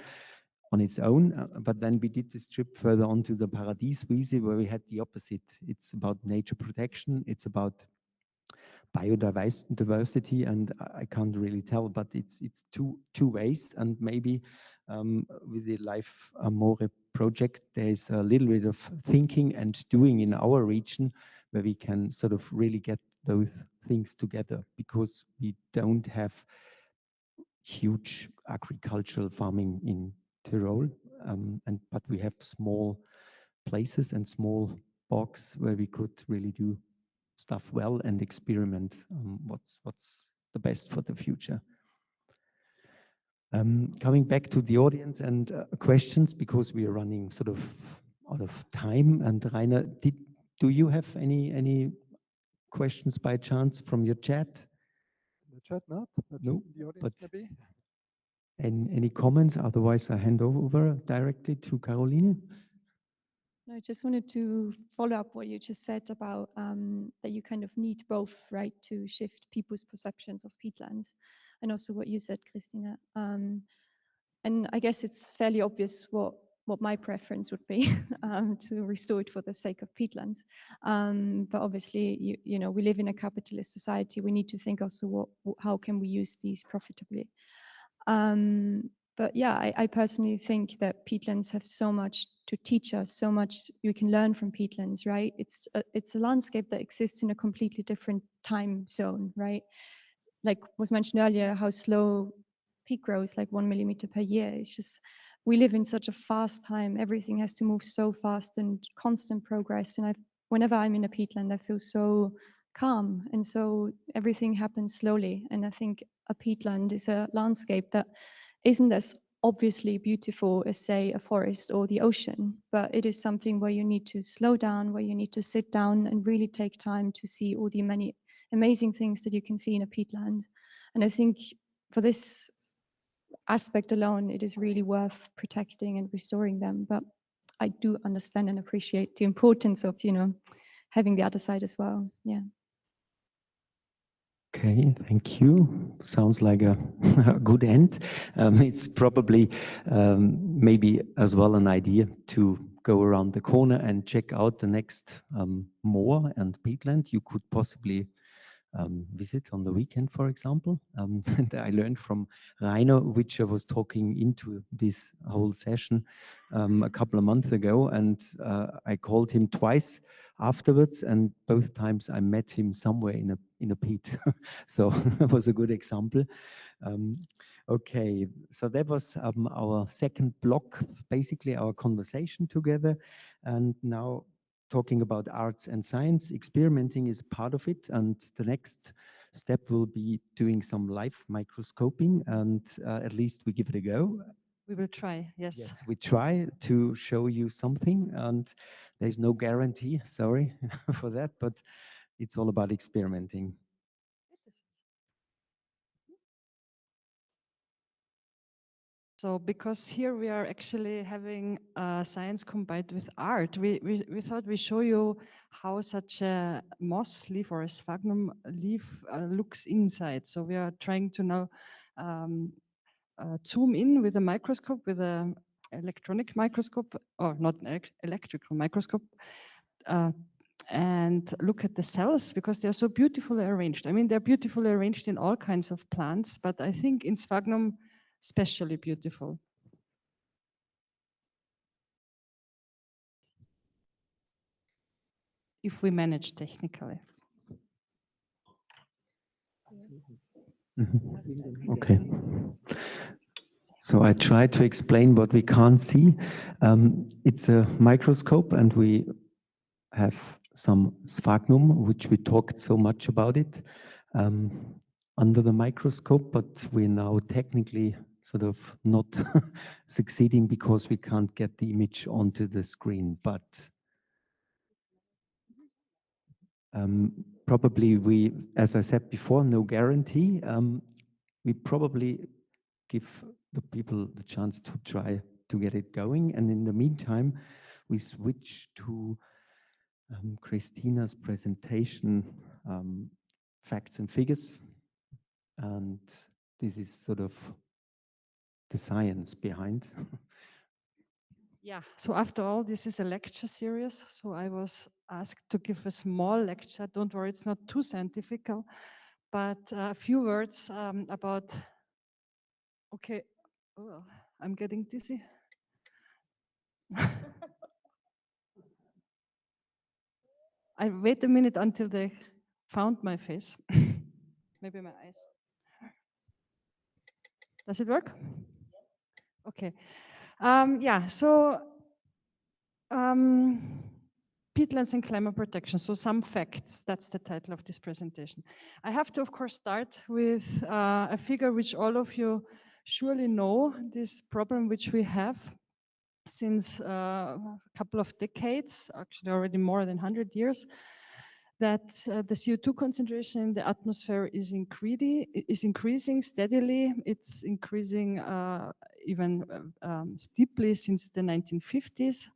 on its own. But then we did this trip further on to the Paradieswiese, where we had the opposite. It's about nature protection. It's about biodiversity, and I can't really tell, but it's two ways. And maybe with the Life Amore project, there's a little bit of thinking and doing in our region where we can sort of really get those things together, because we don't have huge agricultural farming in Tyrol, but we have small places and small bogs where we could really do stuff well and experiment what's the best for the future. Coming back to the audience and questions, because we are running sort of out of time. And Rainer, do you have any questions by chance from your chat? The chat not, but no, the audience but maybe. Any comments? Otherwise, I hand over directly to Caroline. No, I just wanted to follow up what you just said about that you kind of need both, right, to shift people's perceptions of peatlands, and also what you said, Christina. And I guess it's fairly obvious what my preference would be to restore it for the sake of peatlands. But obviously, you know, we live in a capitalist society. We need to think also how can we use these profitably. But yeah, I personally think that peatlands have so much to teach us, so much you can learn from peatlands, right? It's a landscape that exists in a completely different time zone, right? Like was mentioned earlier, how slow peat grows, like 1 millimeter per year. It's just, we live in such a fast time. Everything has to move so fast and constant progress. And whenever I'm in a peatland, I feel so calm. And so everything happens slowly. And I think a peatland is a landscape that isn't as obviously beautiful as, say, a forest or the ocean, but it is something where you need to slow down, where you need to sit down and really take time to see all the many amazing things that you can see in a peatland. And I think for this aspect alone, it is really worth protecting and restoring them. But I do understand and appreciate the importance of, you know, having the other side as well. Yeah. Okay, thank you. Sounds like a good end. It's probably maybe as well an idea to go around the corner and check out the next moor and peatland you could possibly visit on the weekend, for example. And I learned from Rainer, which I was talking into this whole session a couple of months ago, and I called him twice afterwards, and both times I met him somewhere in a peat. So that was a good example. Okay, so that was our second block, basically our conversation together, and now talking about arts and science. Experimenting is part of it, and the next step will be doing some live microscoping, and at least we give it a go. We will try, yes. Yes, we try to show you something, and there's no guarantee, sorry for that, but it's all about experimenting. So because here we are actually having science combined with art, we thought we show you how such a moss leaf or a sphagnum leaf looks inside. So we are trying to now zoom in with a microscope, with an electronic microscope, or not an electrical microscope, and look at the cells because they're so beautifully arranged. I mean, they're beautifully arranged in all kinds of plants, but I think in sphagnum, especially beautiful. If we manage technically. Okay. So I try to explain what we can't see. It's a microscope, and we have some sphagnum, which we talked so much about it, under the microscope, but we're now technically sort of not succeeding because we can't get the image onto the screen. But probably we, as I said before, no guarantee. We probably give the people the chance to try to get it going. And in the meantime, we switch to Christina's presentation, facts and figures. And this is sort of the science behind. Yeah, so after all, this is a lecture series. So I was asked to give a small lecture. Don't worry, it's not too scientific, but a few words about, okay, oh, I'm getting dizzy. I wait a minute until they found my face. Maybe my eyes. Does it work? Okay. Yeah, so peatlands and climate protection. So some facts, that's the title of this presentation. I have to, of course, start with a figure which all of you surely know, this problem which we have since a couple of decades, actually already more than 100 years, that the CO2 concentration in the atmosphere is increasing steadily. It's increasing even steeply since the 1950s.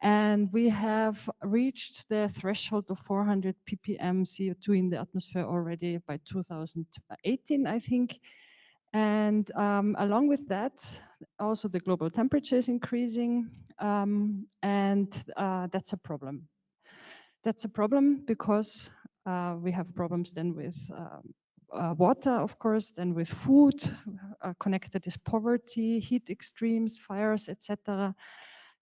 And we have reached the threshold of 400 ppm CO2 in the atmosphere already by 2018, I think. And along with that, also the global temperature is increasing, and that's a problem. That's a problem because we have problems then with water, of course, then with food, connected is poverty, heat extremes, fires, etc.,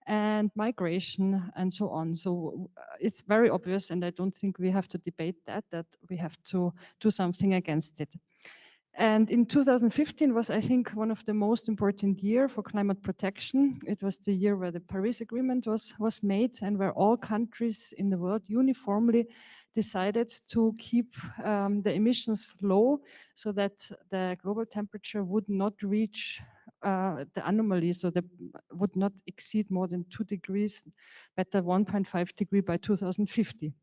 and migration, and so on. So it's very obvious, and I don't think we have to debate that we have to do something against it. And in 2015 was, I think, one of the most important years for climate protection. It was the year where the Paris Agreement was made, and where all countries in the world uniformly decided to keep the emissions low so that the global temperature would not reach the anomaly, so that would not exceed more than 2 degrees, better 1.5 degree by 2050.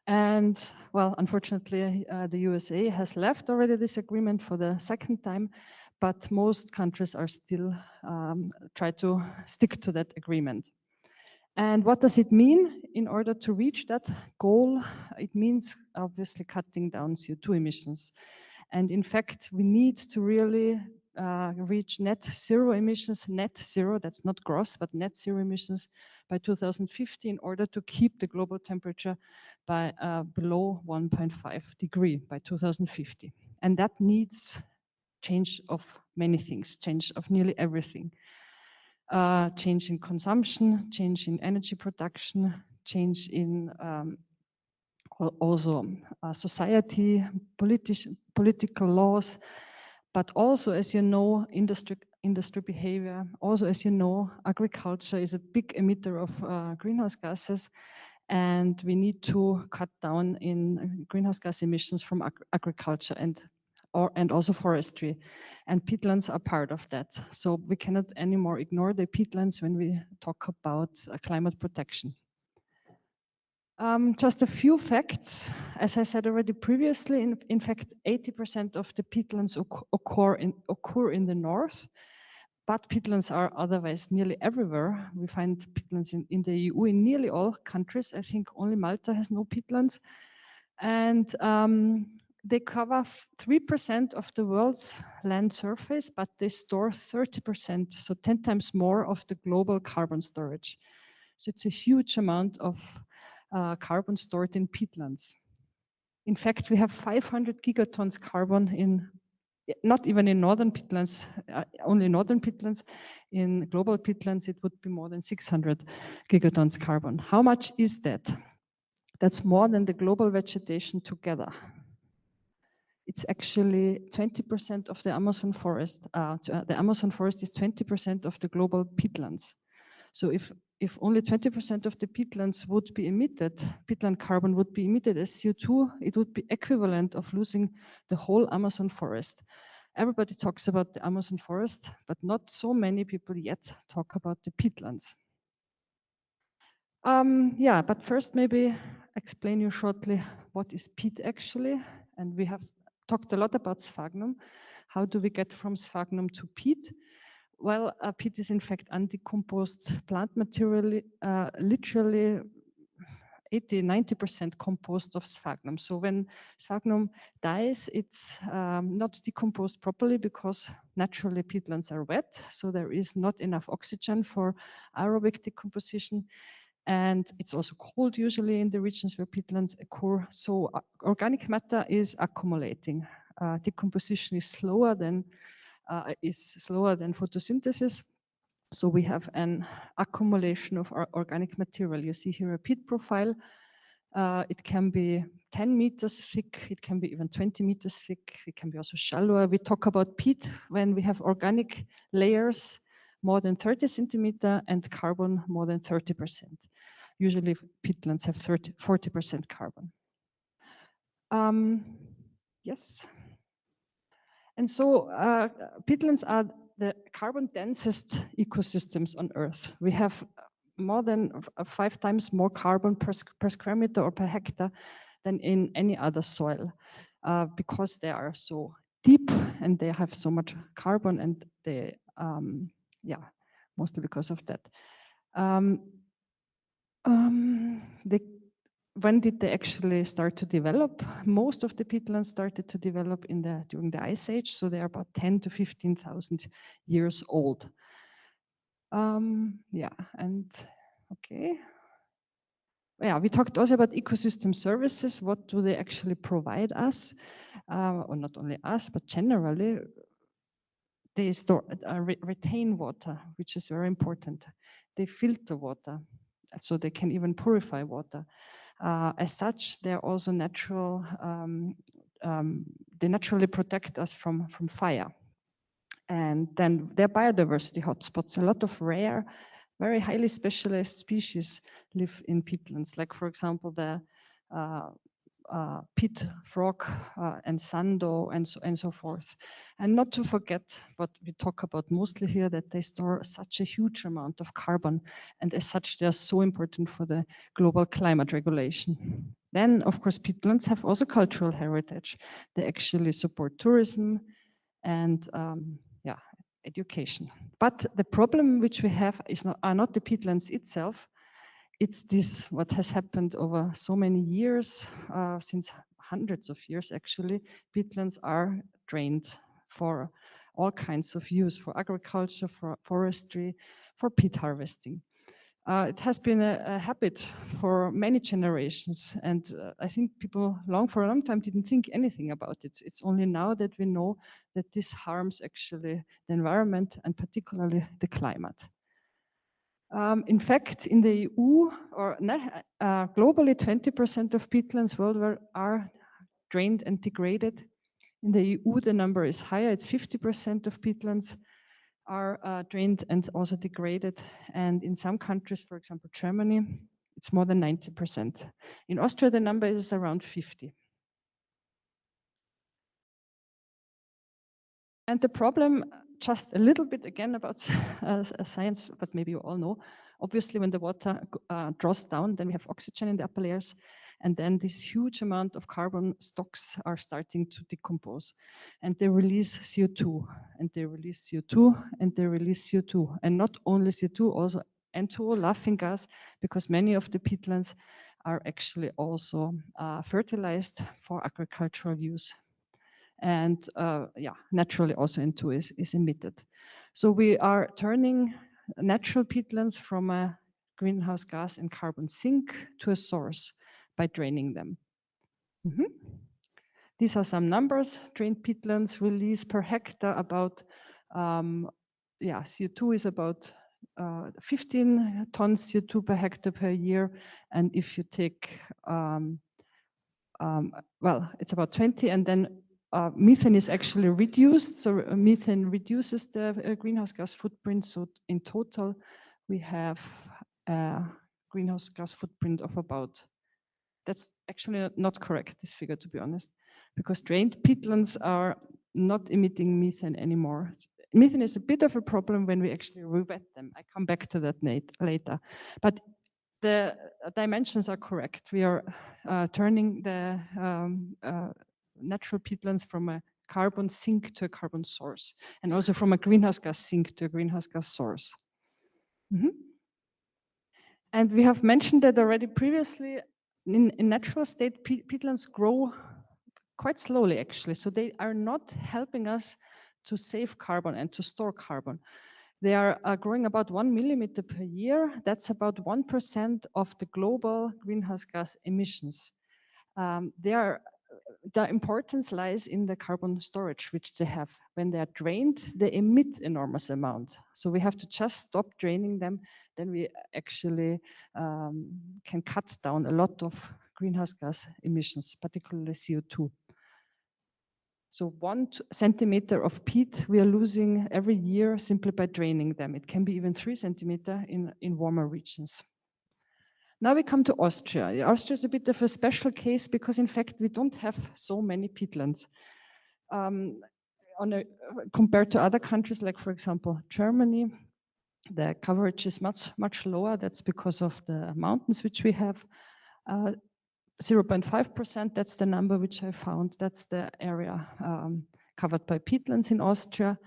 And well, unfortunately, the USA has left already this agreement for the second time, but most countries are still try to stick to that agreement. And what does it mean in order to reach that goal? It means obviously cutting down CO2 emissions. And in fact, we need to really reach net zero emissions, net zero, that's not gross, but net zero emissions by 2050 in order to keep the global temperature by below 1.5 degree by 2050. And that needs change of many things, change of nearly everything. Change in consumption, change in energy production, change in also society, political laws, but also, as you know, industry behavior. Also, as you know, agriculture is a big emitter of greenhouse gases, and we need to cut down in greenhouse gas emissions from agriculture and also forestry. And peatlands are part of that. So we cannot anymore ignore the peatlands when we talk about climate protection. Just a few facts. As I said already previously, in fact, 80% of the peatlands occur in the north. but peatlands are otherwise nearly everywhere. We find peatlands in the EU in nearly all countries. I think only Malta has no peatlands. And they cover 3% of the world's land surface, but they store 30%, so 10 times more of the global carbon storage. So it's a huge amount of carbon stored in peatlands. In fact, we have 500 gigatons carbon in, not even in northern peatlands, only northern peatlands. In global peatlands, it would be more than 600 gigatons carbon. How much is that? That's more than the global vegetation together. It's actually 20% of the Amazon forest. The Amazon forest is 20% of the global peatlands. So if only 20% of the peatlands would be emitted, peatland carbon would be emitted as CO2, it would be equivalent of losing the whole Amazon forest. Everybody talks about the Amazon forest, but not so many people yet talk about the peatlands. Yeah, but first maybe explain you shortly what is peat actually. And we have talked a lot about sphagnum. How do we get from sphagnum to peat? Well, peat is in fact undecomposed plant material, literally 80–90% composed of sphagnum. So when sphagnum dies, it's not decomposed properly because naturally peatlands are wet. So there is not enough oxygen for aerobic decomposition. And it's also cold usually in the regions where peatlands occur. So organic matter is accumulating. Decomposition is slower than photosynthesis. So we have an accumulation of organic material. You see here a peat profile. It can be 10 meters thick. It can be even 20 meters thick. It can be also shallower. We talk about peat when we have organic layers more than 30 centimeter and carbon more than 30%. Usually peatlands have 40% carbon. Yes. And so peatlands are the carbon densest ecosystems on Earth. We have more than 5 times more carbon per square meter or per hectare than in any other soil because they are so deep and they have so much carbon, and they, yeah, mostly because of that. When did they actually start to develop? Most of the peatlands started to develop during the Ice Age, so they are about 10 to 15,000 years old. Yeah, and okay. Yeah, we talked also about ecosystem services. What do they actually provide us? Or not only us, but generally, they retain water, which is very important. They filter water, so they can even purify water. As such, they're also natural. They naturally protect us from fire. And then they're biodiversity hotspots. A lot of rare, very highly specialized species live in peatlands, like for example the peat frog and sando and so forth. And not to forget what we talk about mostly here, that they store such a huge amount of carbon, and as such they are so important for the global climate regulation. Then of course peatlands have also cultural heritage. They actually support tourism and yeah, education. But the problem which we have are not the peatlands itself. It's this, what has happened over so many years, since hundreds of years actually. Peatlands are drained for all kinds of use, for agriculture, for forestry, for peat harvesting. It has been a habit for many generations, and I think people for a long time didn't think anything about it. It's only now that we know that this harms actually the environment and particularly the climate. In fact, in the EU, or globally, 20% of peatlands worldwide are drained and degraded. In the EU, the number is higher. It's 50% of peatlands are drained and also degraded. And in some countries, for example, Germany, it's more than 90%. In Austria, the number is around 50. And the problem, just a little bit again about science, but maybe you all know, obviously when the water draws down, then we have oxygen in the upper layers. And then this huge amount of carbon stocks are starting to decompose. And they release CO2, and they release CO2, and they release CO2. And not only CO2, also N2O, laughing gas, because many of the peatlands are actually also fertilized for agricultural use. And yeah, naturally also N2O is emitted. So we are turning natural peatlands from a greenhouse gas and carbon sink to a source by draining them. These are some numbers. Drained peatlands release per hectare about, yeah, CO2 is about 15 tons CO2 per hectare per year. And if you take, well, it's about 20, and then methane is actually reduced. So methane reduces the greenhouse gas footprint. So in total, we have a greenhouse gas footprint of about, that's actually not correct, this figure, to be honest, because drained peatlands are not emitting methane anymore. Methane is a bit of a problem when we actually rewet them. I come back to that later. But the dimensions are correct. We are turning the natural peatlands from a carbon sink to a carbon source, and also from a greenhouse gas sink to a greenhouse gas source. And we have mentioned that already previously. In natural state, peatlands grow quite slowly, actually. So they are not helping us to save carbon and to store carbon. They are growing about 1 millimeter per year. That's about 1% of the global greenhouse gas emissions. The importance lies in the carbon storage, which they have. When they are drained, they emit enormous amount. So we have to just stop draining them. Then we actually can cut down a lot of greenhouse gas emissions, particularly CO2. So 1 centimeter of peat we are losing every year simply by draining them. It can be even 3 centimeters in warmer regions. Now we come to Austria. Austria is a bit of a special case because in fact we don't have so many peatlands. Compared to other countries like, for example, Germany, the coverage is much lower. That's because of the mountains which we have. 0.5%, that's the number which I found. That's the area covered by peatlands in Austria.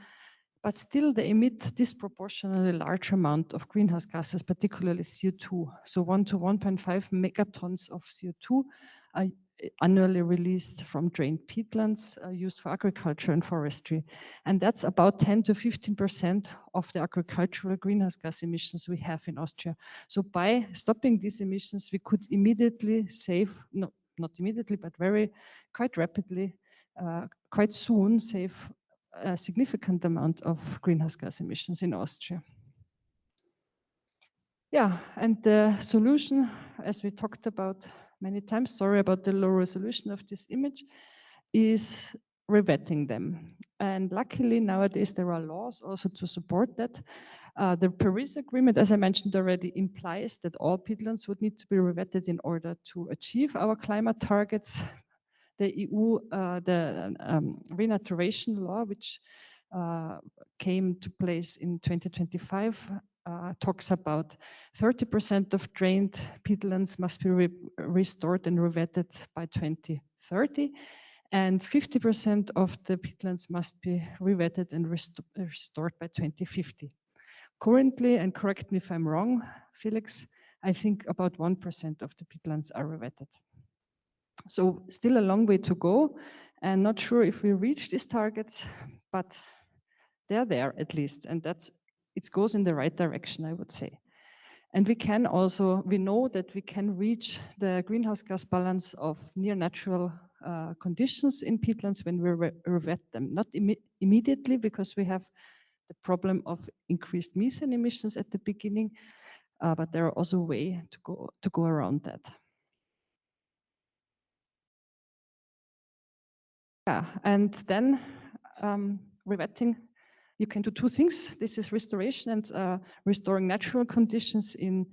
But still they emit disproportionately large amount of greenhouse gases, particularly CO2. So 1 to 1.5 megatons of CO2 are annually released from drained peatlands used for agriculture and forestry. And that's about 10 to 15% of the agricultural greenhouse gas emissions we have in Austria. So by stopping these emissions, we could immediately save, no, not immediately, but quite rapidly, quite soon save a significant amount of greenhouse gas emissions in Austria. Yeah, and the solution, as we talked about many times, sorry about the low resolution of this image, is rewetting them. And luckily nowadays there are laws also to support that. The Paris Agreement, as I mentioned already, implies that all peatlands would need to be rewetted in order to achieve our climate targets. The EU, renaturation law, which came to place in 2025, talks about 30% of drained peatlands must be restored and rewetted by 2030, and 50% of the peatlands must be rewetted and restored by 2050. Currently, and correct me if I'm wrong, Felix, I think about 1% of the peatlands are rewetted. So still a long way to go, and not sure if we reach these targets, but they're there at least, and it goes in the right direction, I would say. And we know that we can reach the greenhouse gas balance of near natural conditions in peatlands when we rewet them. Not immediately, because we have the problem of increased methane emissions at the beginning, but there are also ways to go around that. Yeah, and then rewetting, you can do 2 things. This is restoration and restoring natural conditions in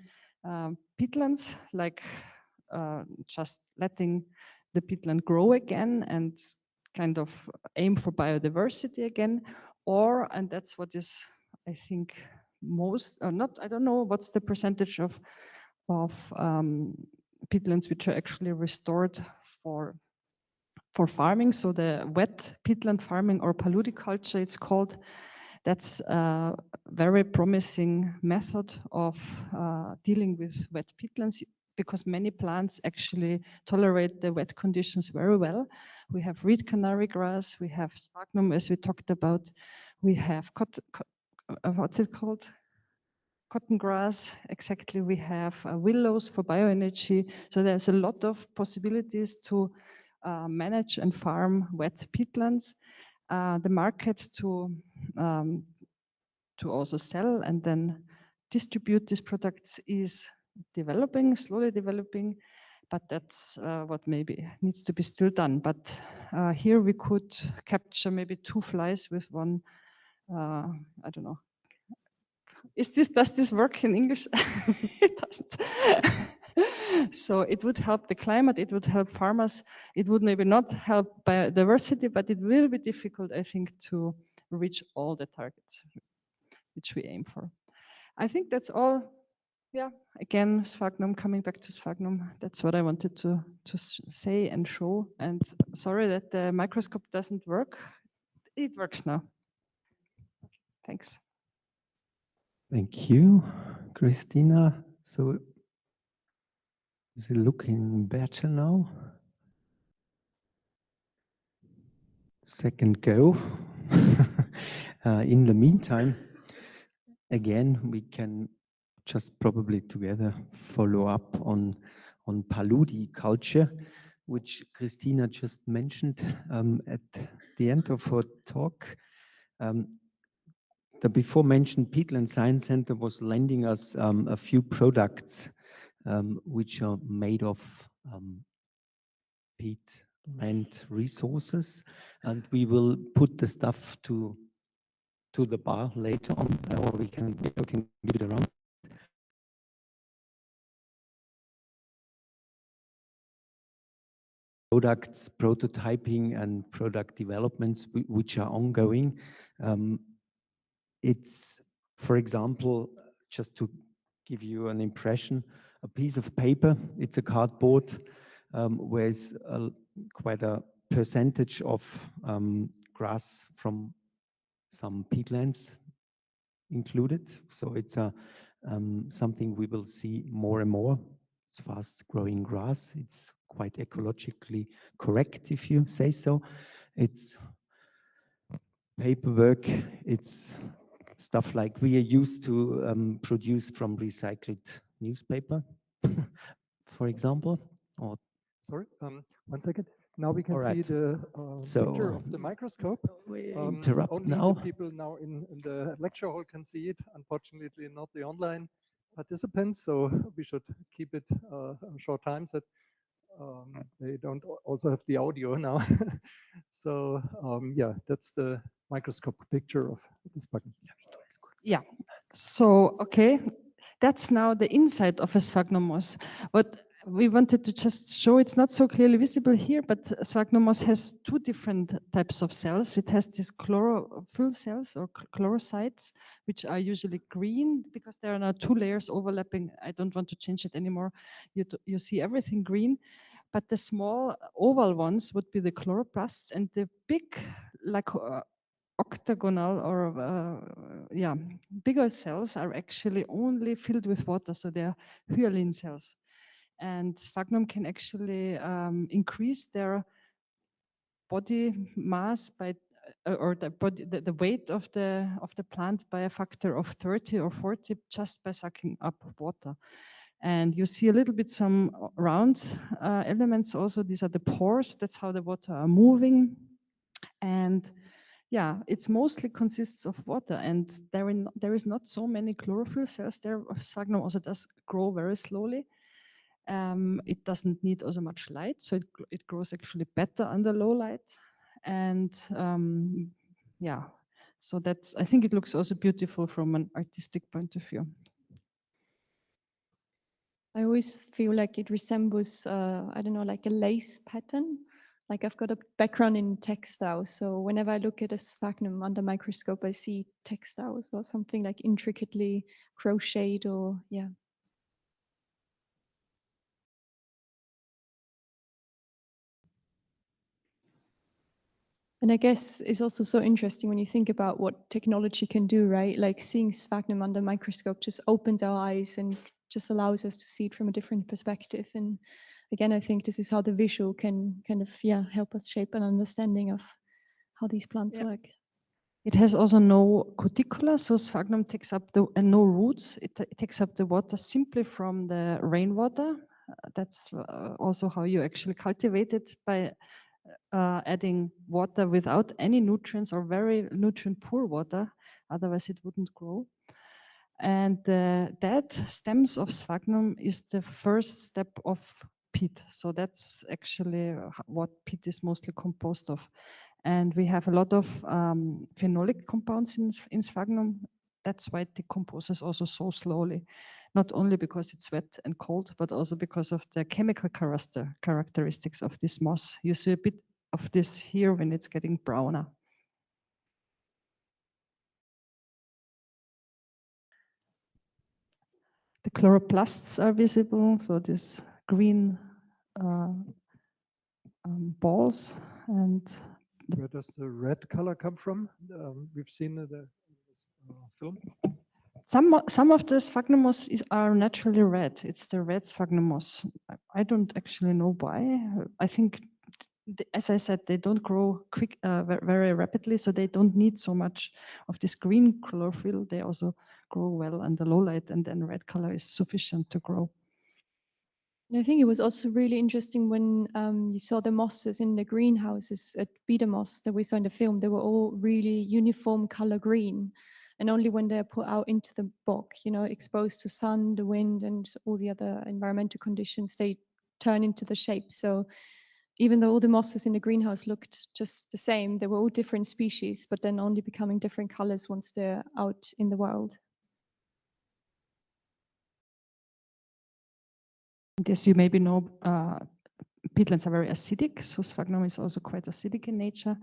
peatlands, like just letting the peatland grow again and kind of aim for biodiversity again. Or, and that's what is, I think, most, I don't know what's the percentage of peatlands which are actually restored for farming. So the wet peatland farming, or paludiculture it's called, that's a very promising method of dealing with wet peatlands, because many plants actually tolerate the wet conditions very well. We have reed canary grass, we have sphagnum, as we talked about, we have what's it called? Cotton grass, exactly. We have willows for bioenergy. So there's a lot of possibilities to manage and farm wet peatlands. The market to also sell and then distribute these products is developing, slowly developing, but that's what maybe needs to be still done. But here we could capture maybe 2 flies with one, I don't know. Does this work in English? It doesn't. So it would help the climate, it would help farmers, it would maybe not help biodiversity, but it will be difficult, I think, to reach all the targets which we aim for. I think that's all. Yeah, again, sphagnum, coming back to sphagnum, that's what I wanted to say and show. And sorry that the microscope doesn't work. It works now. Thanks. Thank you, Christina. So is it looking better now? Second go. In the meantime, again, we can just probably together follow up on paludiculture, which Christina just mentioned at the end of her talk. The before mentioned Peatland Science Center was lending us a few products which are made of peatland resources, and we will put the stuff to the bar later on, or we can give it around. Products, prototyping, and product developments which are ongoing. It's, for example, just to give you an impression, a piece of paper, it's a cardboard, where quite a percentage of grass from some peatlands included. So it's something we will see more and more. It's fast growing grass. It's quite ecologically correct, if you say so. It's paperwork. It's stuff like we are used to produce from recycled newspaper, for example. Or sorry, 1 second. Now we can right. see the picture of the microscope. Interrupt only now. the people now in the lecture hall can see it. Unfortunately, not the online participants. So we should keep it a short time so they don't also have the audio now. So yeah, that's the microscope picture of the sphagnum. Yeah. So okay, that's now the inside of a sphagnum moss. What we wanted to just show, it's not so clearly visible here, but sphagnum moss has 2 different types of cells. It has these chlorophyll cells or chlorocytes, which are usually green because there are now 2 layers overlapping. I don't want to change it anymore. You see everything green, but the small oval ones would be the chloroplasts, and the big, like octagonal or yeah, bigger cells are actually only filled with water, so they're hyaline cells. And sphagnum can actually increase their body mass by or the weight of the plant by a factor of 30 or 40 just by sucking up water. And you see a little bit some round elements also. These are the pores. That's how the water are moving. And yeah, it's mostly consists of water, and there is not so many chlorophyll cells there. Sphagnum also does grow very slowly. It doesn't need also much light, so it grows actually better under low light. And yeah, so that's, I think it looks also beautiful from an artistic point of view. I always feel like it resembles, I don't know, like a lace pattern. Like I've got a background in textiles, so whenever I look at a sphagnum under microscope, I see textiles or something like intricately crocheted or yeah. And I guess it's also so interesting when you think about what technology can do, right? Like seeing sphagnum under a microscope just opens our eyes and just allows us to see it from a different perspective. And again, I think this is how the visual can kind of, help us shape an understanding of how these plants work. It has also no cuticula, so sphagnum takes up the and no roots. It takes up the water simply from the rainwater. That's also how you actually cultivate it, by adding water without any nutrients or very nutrient poor water. Otherwise, it wouldn't grow. And the dead stems of sphagnum is the first step of peat. So that's actually what peat is mostly composed of. And we have a lot of phenolic compounds in sphagnum. That's why it decomposes also so slowly, not only because it's wet and cold, but also because of the chemical characteristics of this moss. You see a bit of this here when it's getting browner. The chloroplasts are visible, so these green balls. And where does the red color come from? We've seen the film. Some of the sphagnum moss are naturally red. It's the red sphagnum moss. I don't actually know why. I think, as I said, they don't grow very rapidly, so they don't need so much of this green chlorophyll. They also grow well under low light, and then red color is sufficient to grow. And I think it was also really interesting when you saw the mosses in the greenhouses at Beta Moss that we saw in the film. They were all really uniform color green. And only when they're put out into the bog, exposed to sun, the wind, and all the other environmental conditions, they turn into the shape. So even though all the mosses in the greenhouse looked just the same, they were all different species, but then only becoming different colors once they're out in the wild. As you maybe know, peatlands are very acidic, so sphagnum is also quite acidic in nature,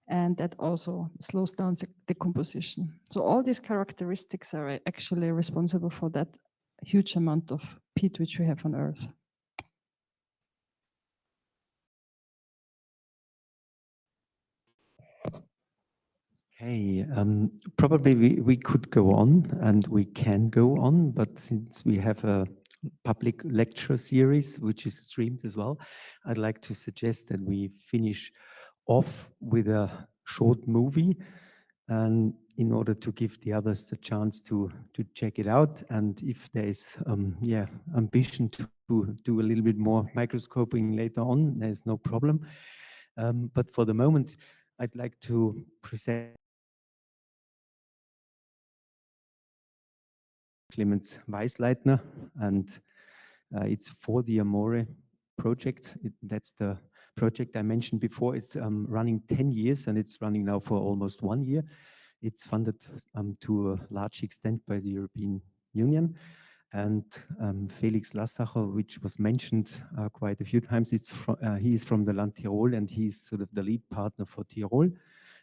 and that also slows down the decomposition. So all these characteristics are actually responsible for that huge amount of peat which we have on Earth. Okay, probably we could go on and we can go on, but since we have a public lecture series which is streamed as well, I'd like to suggest that we finish off with a short movie, and in order to give the others the chance to check it out, and if there is ambition to do a little bit more microscoping later on, there's no problem. But for the moment, I'd like to present Clemens Weisleitner, and it's for the Amore project. That's the project I mentioned before. It's running 10 years, and it's running now for almost 1 year. It's funded to a large extent by the European Union. And Felix Lassacher, which was mentioned quite a few times, he is from the Land Tirol, and he's sort of the lead partner for Tirol.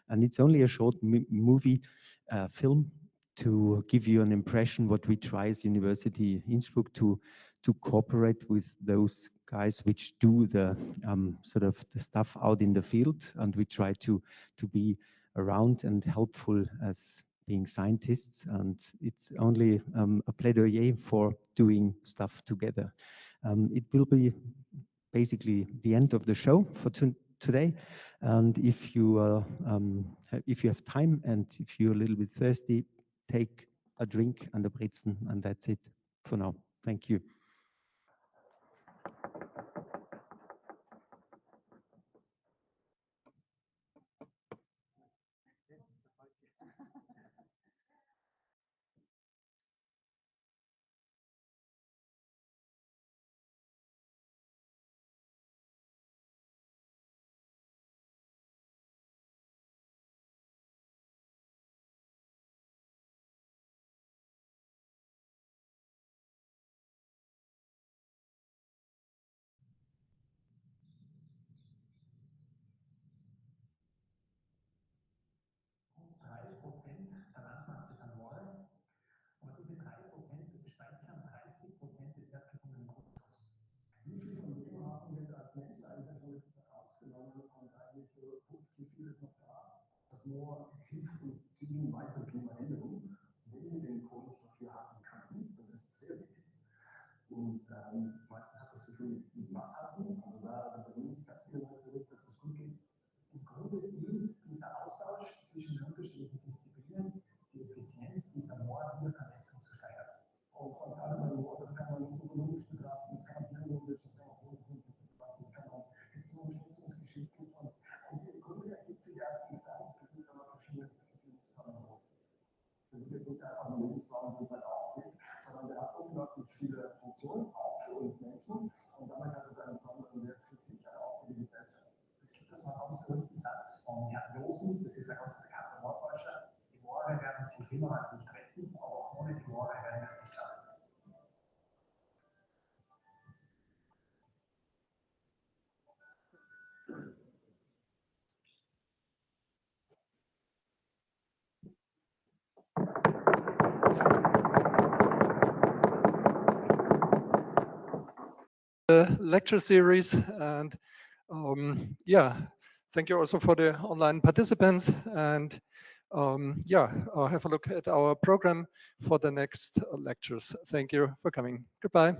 And it's only a short movie film to give you an impression what we try as University Innsbruck to cooperate with those guys which do the sort of the stuff out in the field, and we try to be around and helpful as being scientists, and it's only a plaidoyer for doing stuff together. It will be basically the end of the show for today, and if you have time and if you're a little bit thirsty, take a drink and a Brezen, and that's it for now. Thank you. Der Landmasse sind Moore, aber diese 3% speichern 30% des erdgebundenen Kohlenstoffs. Wie viel von dem haben wir als Mensch eigentlich schon ausgenommen und eigentlich so positiv vieles Moor hilft uns gegen weitere Klimaänderungen, wenn wir den Kohlenstoff hier haben können. Das ist sehr wichtig. Und meistens hat das zu tun mit Nasshalten. Also da bemühen sich ganz viele Leute damit, dass es gut geht. Im Grunde dient dieser Austausch zwischen den unterschiedlichen Disziplinen die Effizienz dieser Moorvermessung zu steigern. Und gerade beim Moor, das kann man ökonomisch betrachten, das kann man biologisch, das kann man politisch betrachten, das kann man unterstützungsgeschichtlich. Und im Grunde ergibt sich erst ein Gesamtbild, wenn man verschiedene Disziplinen zusammenholt. Das ist jetzt nicht einfach ein Lebensraum, den es halt auch gibt, sondern der hat unglaublich viele Funktionen, auch für uns Menschen. Und damit hat es einen besonderen Wert für sich, aber auch für die Gesellschaft. Es gibt das mal ganz berühmten Satz von Herrn Josen, das ist ein ganz bekannter Moorforscher: Die Moore werden den Klimawandel nicht retten, aber auch ohne die Moore werden wir es nicht schaffen. Lecture series, and yeah, thank you also for the online participants, and yeah, have a look at our program for the next lectures. Thank you for coming. Goodbye.